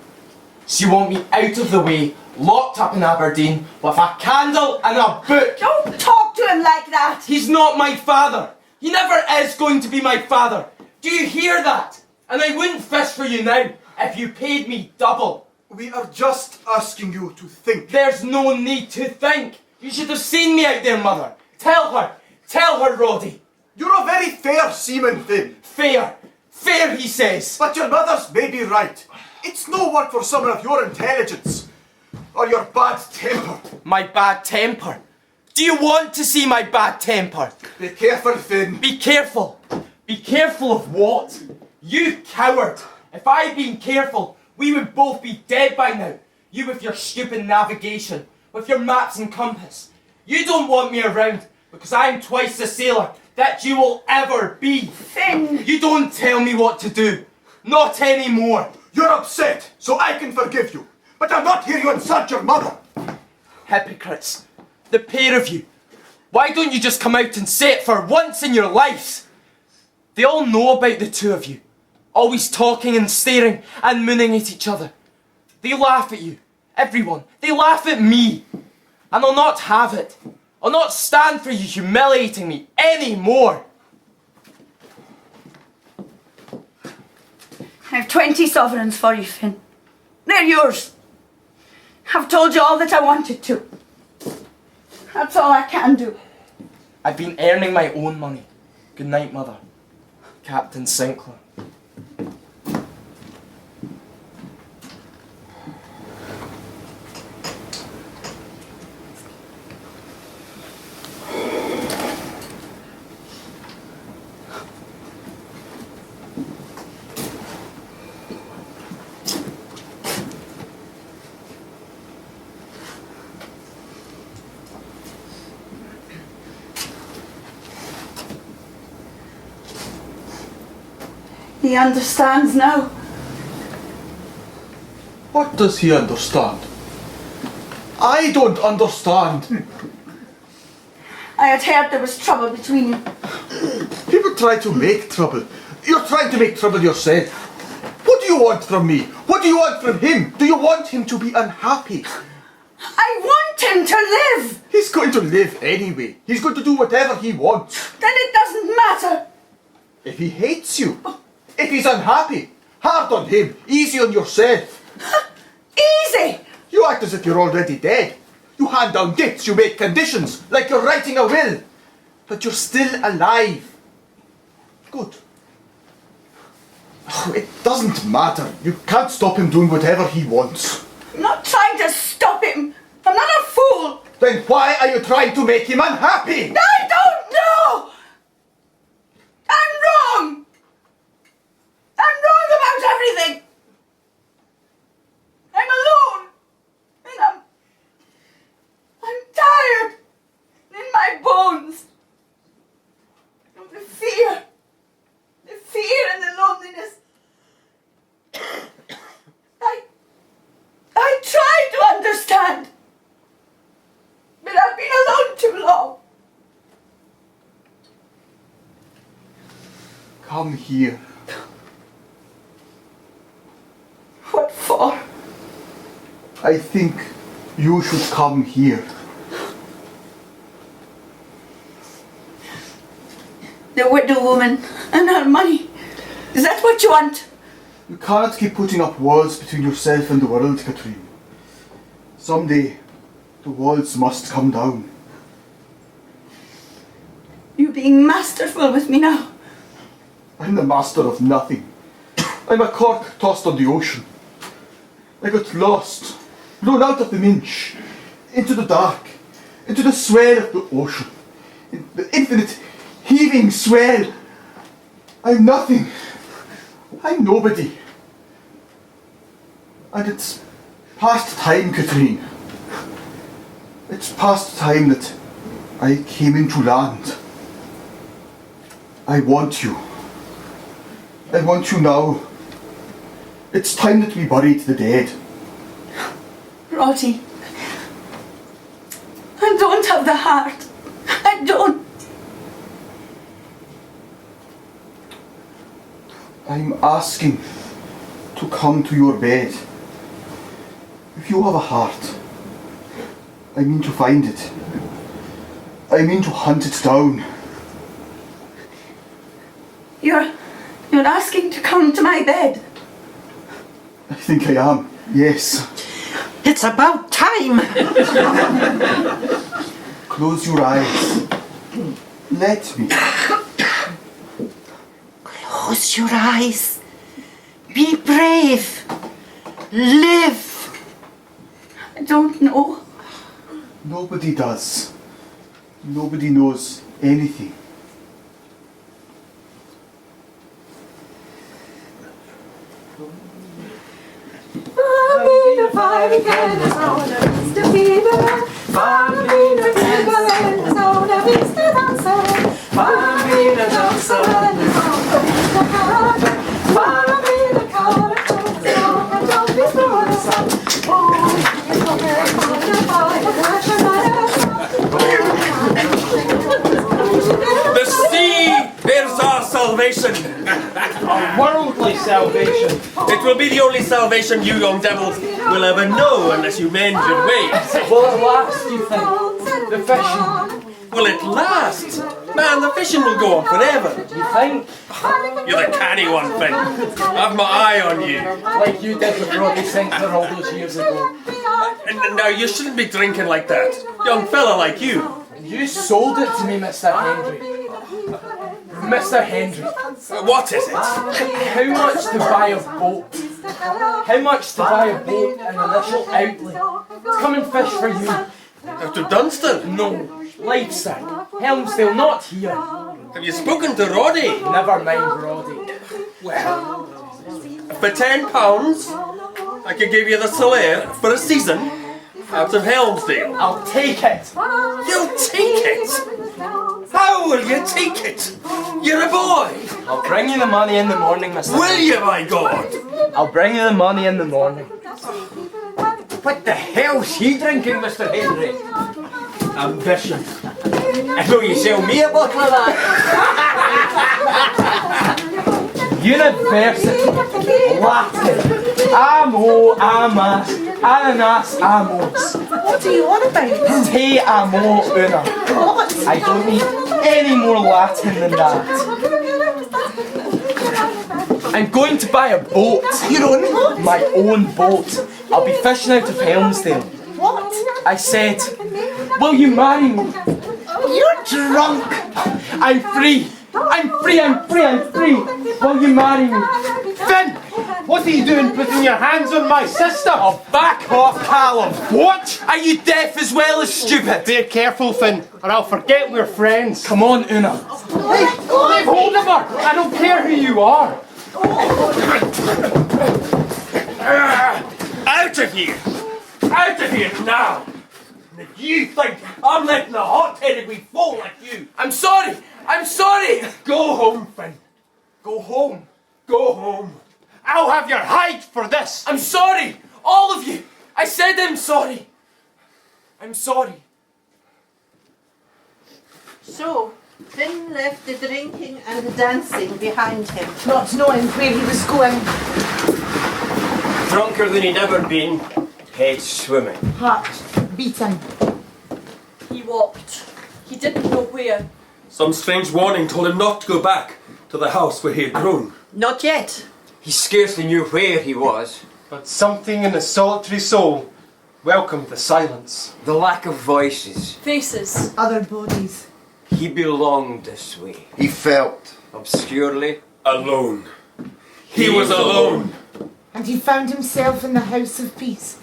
So you want me out of the way, locked up in Aberdeen, with a candle and a book. Don't talk to him like that. He's not my father. He never is going to be my father. Do you hear that? And I wouldn't fish for you now if you paid me double. We are just asking you to think. There's no need to think. You should have seen me out there, Mother. Tell her, Roddy. You're a very fair seaman, Finn. Fair. Fair, he says. But your mother's may be right. It's no work for someone of your intelligence. Or your bad temper. My bad temper? Do you want to see my bad temper? Be careful, Finn. Be careful. Be careful of what? You coward. If I'd been careful, we would both be dead by now. You with your stupid navigation, with your maps and compass. You don't want me around because I'm twice the sailor that you will ever be. Finn! You don't tell me what to do. Not anymore. You're upset, so I can forgive you. But I'm not here to insult your mother. Hypocrites. The pair of you. Why don't you just come out and say it for once in your lives? They all know about the two of you. Always talking and staring and mooning at each other. They laugh at you. Everyone. They laugh at me. And I'll not have it. I'll not stand for you humiliating me anymore. I've 20 sovereigns for you, Finn. They're yours. I've told you all that I wanted to. That's all I can do. I've been earning my own money. Good night, Mother. Captain Sinclair. He understands now. What does he understand? I don't understand. I had heard there was trouble between you. People try to make trouble. You're trying to make trouble yourself. What do you want from me? What do you want from him? Do you want him to be unhappy? I want him to live! He's going to live anyway. He's going to do whatever he wants. Then it doesn't matter. If he hates you, if he's unhappy, hard on him, easy on yourself. Easy! You act as if you're already dead. You hand down gifts, you make conditions, like you're writing a will. But you're still alive. Good. Oh, it doesn't matter. You can't stop him doing whatever he wants. I'm not trying to stop him. I'm not a fool. Then why are you trying to make him unhappy? I don't know! I'm wrong! I'm wrong about everything! I'm alone! And I'm tired! In my bones! Of the fear and the loneliness. I try to understand, but I've been alone too long. Come here. What for? I think you should come here. The widow woman and her money. Is that what you want? You can't keep putting up walls between yourself and the world, Katrine. Someday, the walls must come down. You being masterful with me now. I'm the master of nothing. I'm a cork tossed on the ocean. I got lost, blown out of the Minch, into the dark, into the swell of the ocean, in the infinite heaving swell. I'm nothing. I'm nobody. And it's past time, Katrine. It's past time that I came into land. I want you. I want you now. It's time that we buried the dead. Roddy, I don't have the heart. I don't. I'm asking to come to your bed. If you have a heart, I mean to find it. I mean to hunt it down. You're asking to come to my bed. I think I am, yes. It's about time. Close your eyes. Let me. Close Close your eyes. Be brave. Live. I don't know. Nobody does. Nobody knows anything. The sea is our salvation. Our worldly salvation. It will be the only salvation you young devils will ever know unless you mend your ways. Will it last, you think? The fishing? Will it last? Man, the fishing will go on forever. You think? You're the canny one, Finn. I've my eye on you. Like you did with Roddy Sinclair all those years ago. And now you shouldn't be drinking like that. Young fella like you. You sold it to me, Mr. Hendry. Mr. Hendry. What is it? How much to buy a boat? How much to buy a boat and initial outlay? To come and fish for you? Out to Dunstan? No. Livestock. Helmsdale, not here. Have you spoken to Roddy? Never mind, Roddy. Well, for £10, I could give you the Solaire for a season out of Helmsdale. I'll take it. You'll take it? How will you take it? You're a boy. I'll bring you the money in the morning, Mr. Will you, my God? I'll bring you the money in the morning. What the hell's he drinking, Mr. Henry? Ambition. I know you sell me a bottle of that. University. Latin. Amo, amas, ananas, amos. What are you on about? Te amo, una. What? I don't need any more Latin than that. I'm going to buy a boat. Your own boat? My own boat. I'll be fishing out of Helmsdale. What? I said, will you marry me? You're drunk. I'm free. I'm free, I'm free, I'm free. Will you marry me? Finn! What are you doing putting your hands on my sister? Oh, back off, Callum. What? Are you deaf as well as stupid? Be careful, Finn, or I'll forget we're friends. Come on, Una. Leave hold of her! I don't care who you are. Out of here! Out of here now! And if you think I'm letting a hot-headed wee fool like you... I'm sorry. I'm sorry. Go home, Finn. Go home. Go home. I'll have your hide for this. I'm sorry. All of you. I said I'm sorry. I'm sorry. So, Finn left the drinking and the dancing behind him. Not knowing where he was going. Drunker than he'd ever been. Head swimming. Heart beating. He walked. He didn't know where. Some strange warning told him not to go back to the house where he had grown. Not yet. He scarcely knew where he was. But something in his solitary soul welcomed the silence. The lack of voices. Faces. Other bodies. He belonged this way. He felt. Obscurely. Alone. He was alone. And he found himself in the house of peace.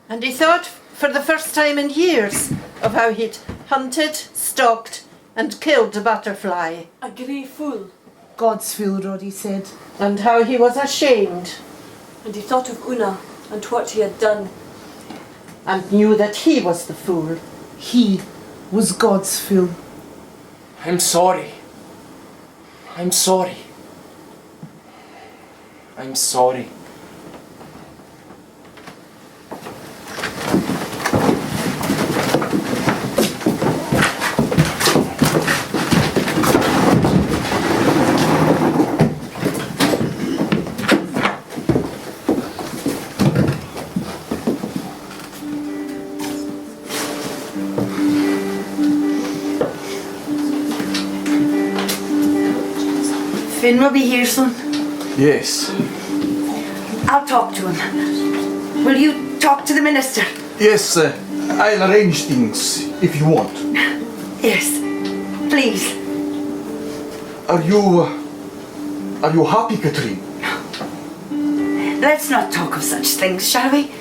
And he thought, for the first time in years, of how he'd hunted, stalked, and killed a butterfly. A grey fool. God's fool, Roddy said. And how he was ashamed. And he thought of Una and what he had done. And knew that he was the fool. He was God's fool. I'm sorry. I'm sorry. I'm sorry. Finn will be here soon. Yes. I'll talk to him. Will you talk to the minister? Yes, I'll arrange things if you want. Yes, please. Are you Are you happy, Katrine? Let's not talk of such things, shall we?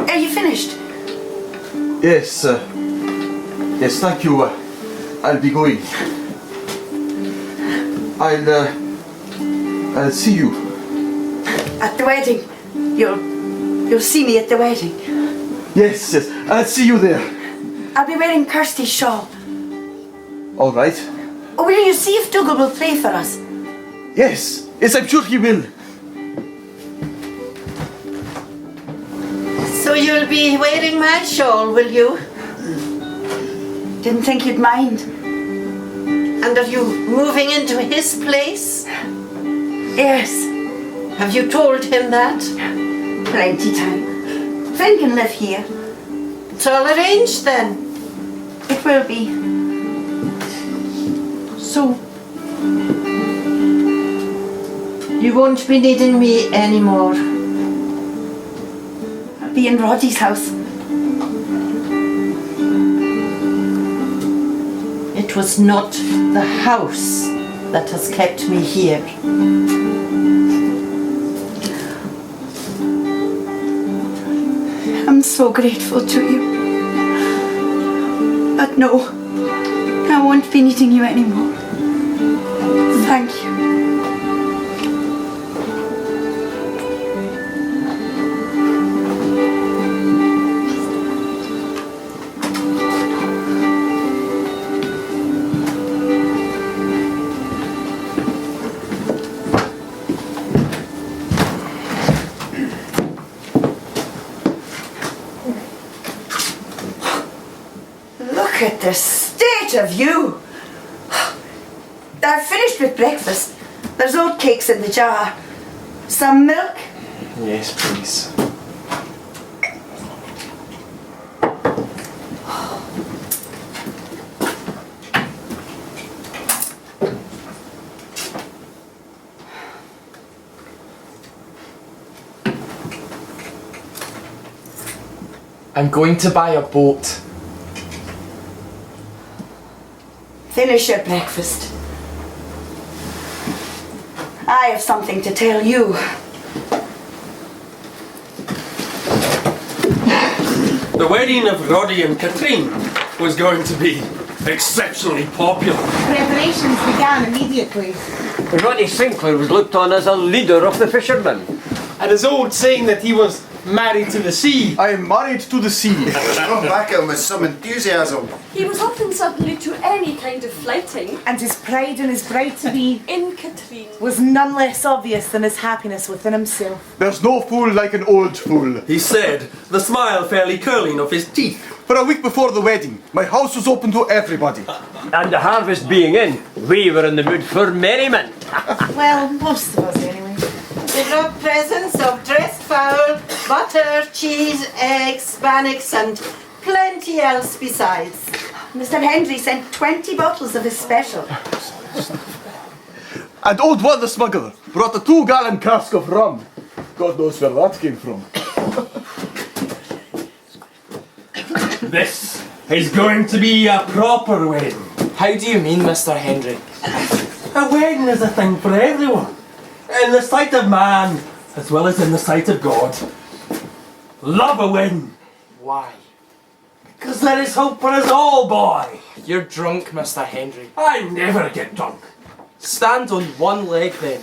Are you finished? Yes, yes, thank you. I'll be going. I'll see you. At the wedding. You'll see me at the wedding. Yes, yes, I'll see you there. I'll be wearing Kirsty's shawl. All right. Oh, will you see if Dougal will play for us? Yes, yes, I'm sure he will. So you'll be wearing my shawl, will you? Didn't think you'd mind. And are you moving into his place? Yes, Have you told him that? plenty time. Finn can live here. It's all arranged then. It will be. So, you won't be needing me anymore. I'll be in Roddy's house. It was not the house that has kept me here. I'm so grateful to you. But no, I won't be needing you anymore. Thank you. Look at the state of you. I've finished with breakfast. There's oat cakes in the jar. Some milk? Yes, please. I'm going to buy a boat. Finish your breakfast. I have something to tell you. The wedding of Roddy and Katrine was going to be exceptionally popular. Preparations began immediately. Roddy Sinclair was looked on as a leader of the fishermen. And his old saying that he was married to the sea. I am married to the sea. Come back at him with some enthusiasm. He was often subject to any kind of flighting. And his pride in his bride-to-be In Katrine. was none less obvious than his happiness within himself. There's no fool like an old fool. He said, the smile fairly curling of his teeth. For a week before the wedding, my house was open to everybody. And the harvest being in, we were in the mood for merriment. Well, most of us anyway. They brought presents of dressed fowl, butter, cheese, eggs, bannocks, and plenty else besides. Mr. Hendry sent 20 bottles of his special. And old One the smuggler brought a 2-gallon cask of rum. God knows where that came from. This is going to be a proper wedding. How do you mean, Mr. Hendry? A wedding is a thing for everyone. In the sight of man, as well as in the sight of God. Love a wedding. Why? Because there is hope for us all, boy. You're drunk, Mr. Hendry. I never get drunk. Stand on one leg then.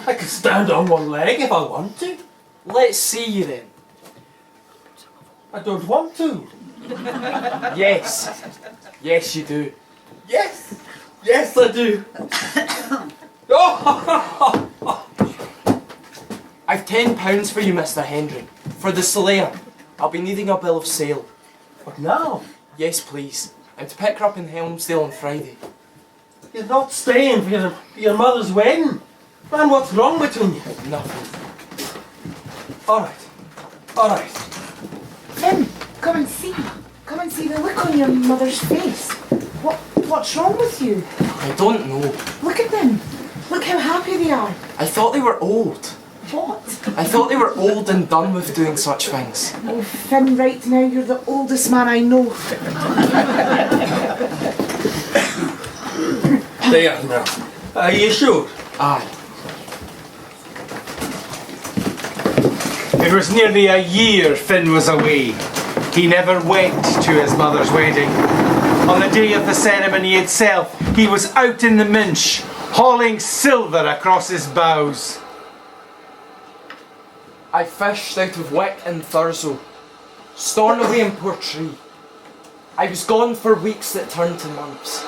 I can stand on one leg if I want to. Let's see you then. I don't want to. Yes. Yes, you do. Yes. Yes, I do. Oh! I've £10 for you, Mr. Hendry. For the Solaire. I'll be needing a bill of sale. But now, Yes, please. I'm to pick her up in Helmsdale on Friday. you're not staying for your mother's wedding. Man, what's wrong between you? Nothing. All right. All right. Finn, come and see. Come and see the look on your mother's face. What's wrong with you? I don't know. Look at them. Look how happy they are. I thought they were old. What? I thought they were old and done with doing such things. Oh, Finn, right now you're the oldest man I know. There now. Are you sure? Aye. It was nearly a year Finn was away. He never went to his mother's wedding. On the day of the ceremony itself, he was out in the Minch, hauling silver across his bows. I fished out of Wick and Thurso, Stornoway and Portree. I was gone for weeks that turned to months.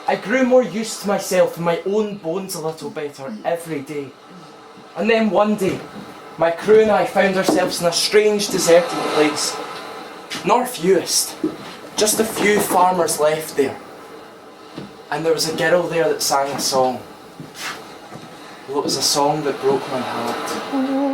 I grew more used to myself and my own bones a little better every day. And then one day, my crew and I found ourselves in a strange deserted place. North Uist. Just a few farmers left there. And there was a girl there that sang a song. Well, it was a song that broke my heart.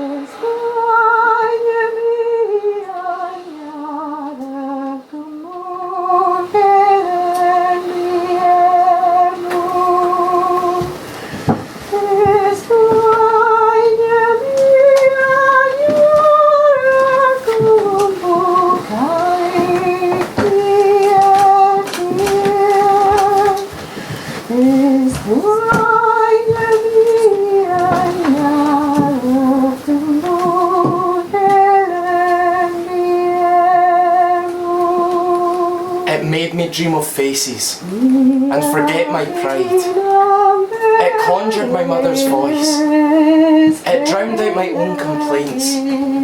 Dream of faces and forget my pride. It conjured my mother's voice. It drowned out my own complaints,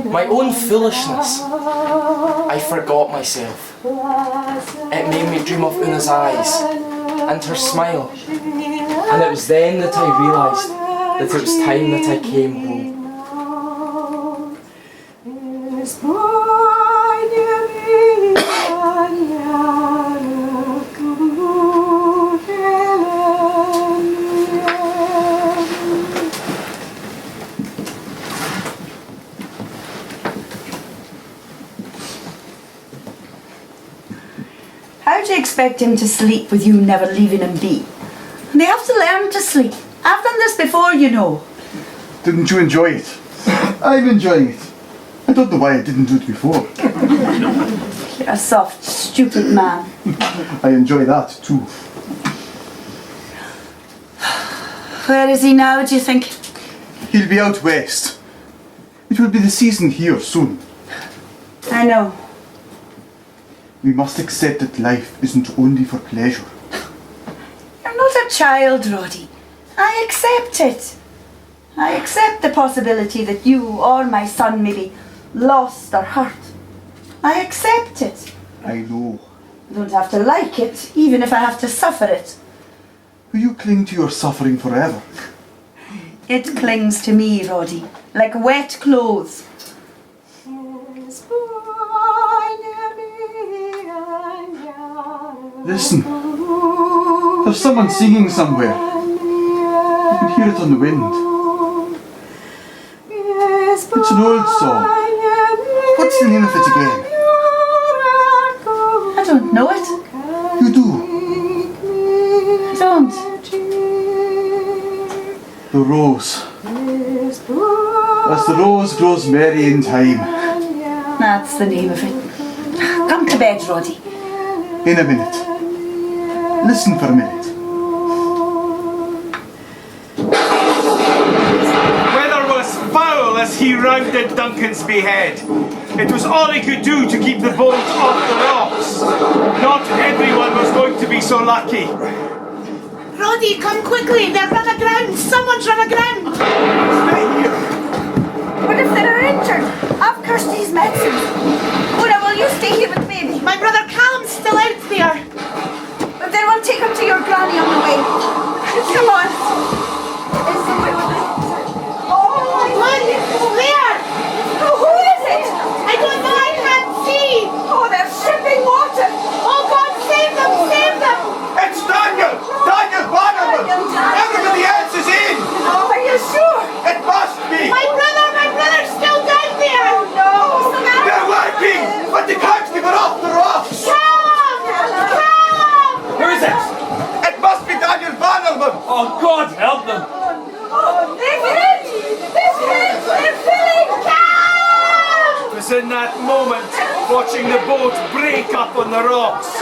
my own foolishness. I forgot myself. It made me dream of Una's eyes and her smile. And it was then that I realised that it was time that I came home. How do you expect him to sleep with you never leaving him be? They have to learn to sleep. I've done this before, you know. Didn't you enjoy it? I'm enjoying it. I don't know why I didn't do it before. You're a soft, stupid man. I enjoy that too. Where is he now, do you think? He'll be out west. It will be the season here soon. I know. We must accept that life isn't only for pleasure. You're not a child, Roddy. I accept it. I accept the possibility that you or my son may be lost or hurt. I accept it. I know. I don't have to like it, even if I have to suffer it. Will you cling to your suffering forever? It clings to me, Roddy, like wet clothes. Listen. There's someone singing somewhere. You can hear it on the wind. It's an old song. What's the name of it again? I don't know it. You do. I don't. The rose. As the rose grows merry in time. That's the name of it. Come to bed, Roddy. In a minute. Listen for a minute. Weather was foul as he rounded Duncansby Head. It was all he could do to keep the boat off the rocks. Not everyone was going to be so lucky. Roddy, come quickly! They're run aground! Someone's run aground! Stay here. What if they're injured? I've Kirsty's medicines. Una, will you stay here with baby? My brother Callum's still out there. Then we'll take him to your granny on the way. Come on. Is the way with it? Oh, Look! There! oh, who is it? I don't know, I can't see! Oh, they're shipping water. Oh God, save them! Save them! It's Daniel! Daniel Bannerman! Everybody else is in! Oh, are you sure? It must be! My brother's still down there! Oh, no. They're working! But they can't get it off the rocks! Callum! Who is it? It must be Daniel Bannerman! Oh, God help them! Oh, they've hit! They're filling! Cam! It was in that moment, watching the boat break up on the rocks,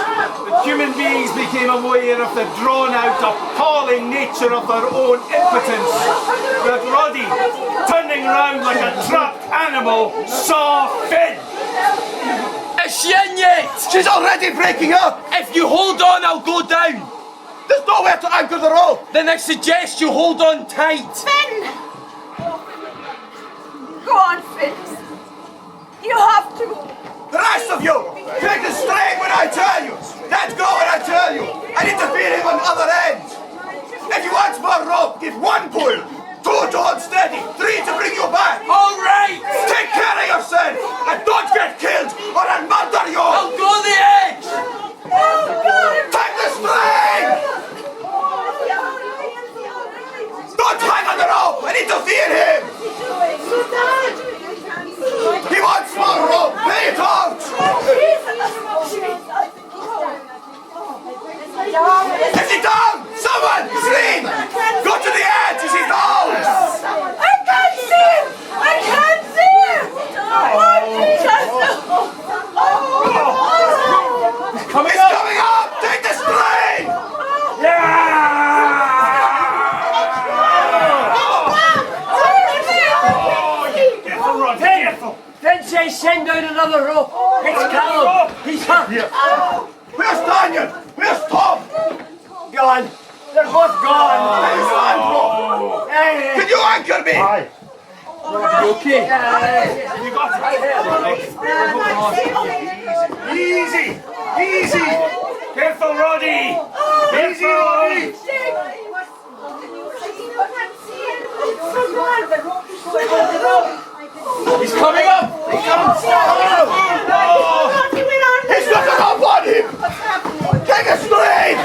Human beings became aware of the drawn-out, appalling nature of their own impotence. But Roddy, turning round like a trapped animal, saw Finn. Is she in yet? She's already breaking up! If you hold on, I'll go down. There's nowhere to anchor the rope! Then I suggest you hold on tight. Finn! Go on, Finn. You have to. The rest of you, take the string when I tell you! Let go when I tell you! I need to feel him on the other end! If you want more rope, give 1 pull, 2 to hold steady, 3 to bring you back! All right! Take care of yourself and don't get killed or I'll murder you! I'll go the edge! Take the string! Don't hang on the rope! I need to feel him! He wants more rope! Pay it out! Is he down? Someone! Scream! Go to the edge! Is he down? I can't see him! I can't see him! Oh, Jesus! He's coming up! Take the string! Careful! Then say send down another rope. It's Callum. He's hurt. Where's Daniel? Where's Tom? Gone. They're both gone. Can you anchor me? You okay? You got it! Easy! Easy! Careful, Roddy! Easy, Roddy! He's coming up! He comes! He's got a rope on him! Take a string!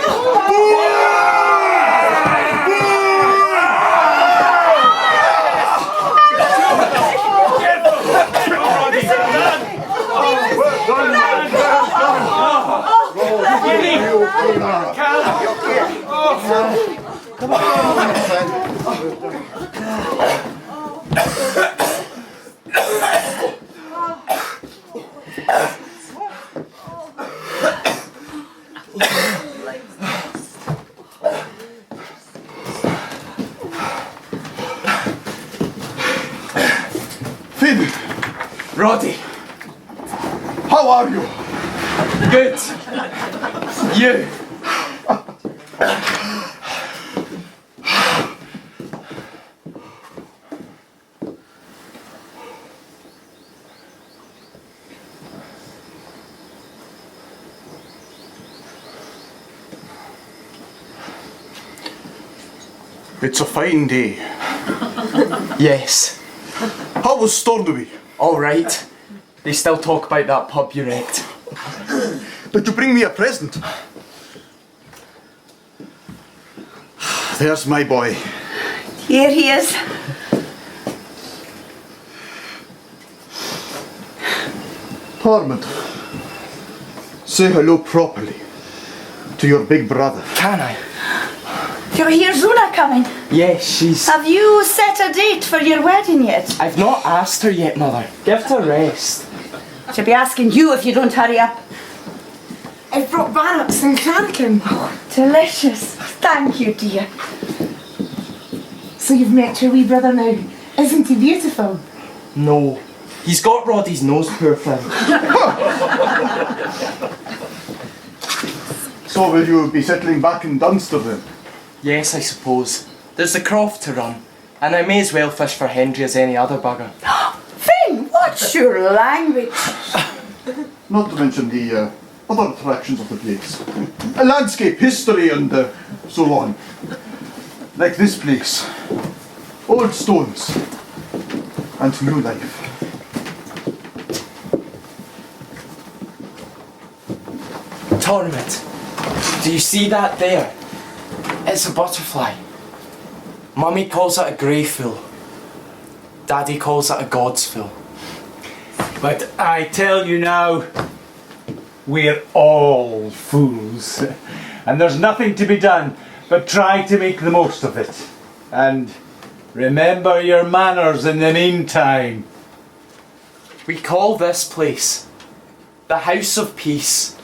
Come on! Finn! Roddy, How are you? good. You. It's a fine day. Yes. How was Stornoway? All right. They still talk about that pub you wrecked. Did you bring me a present? There's my boy. Here he is. Tormund, say hello properly to your big brother. Can I? Do you hear Zuna coming? Yes, she's... Have you set a date for your wedding yet? I've not asked her yet, Mother. Give her a rest. She'll be asking you if you don't hurry up. I've brought barracks and Cancan. Delicious. Thank you, dear. So you've met your wee brother now. Isn't he beautiful? No. He's got Roddy's nose, poor thing. So will you be settling back in Dunster then? Yes, I suppose. There's the croft to run, and I may as well fish for Hendry as any other bugger. Finn, what's your language? Not to mention the other attractions of the place. Landscape, history and so on. Like this place. Old stones. And new life. Tormund, do you see that there? It's a butterfly. Mummy calls it a greyfool. Daddy calls it a god's fool. But I tell you now, we're all fools. And there's nothing to be done but try to make the most of it. And remember your manners in the meantime. We call this place the House of Peace.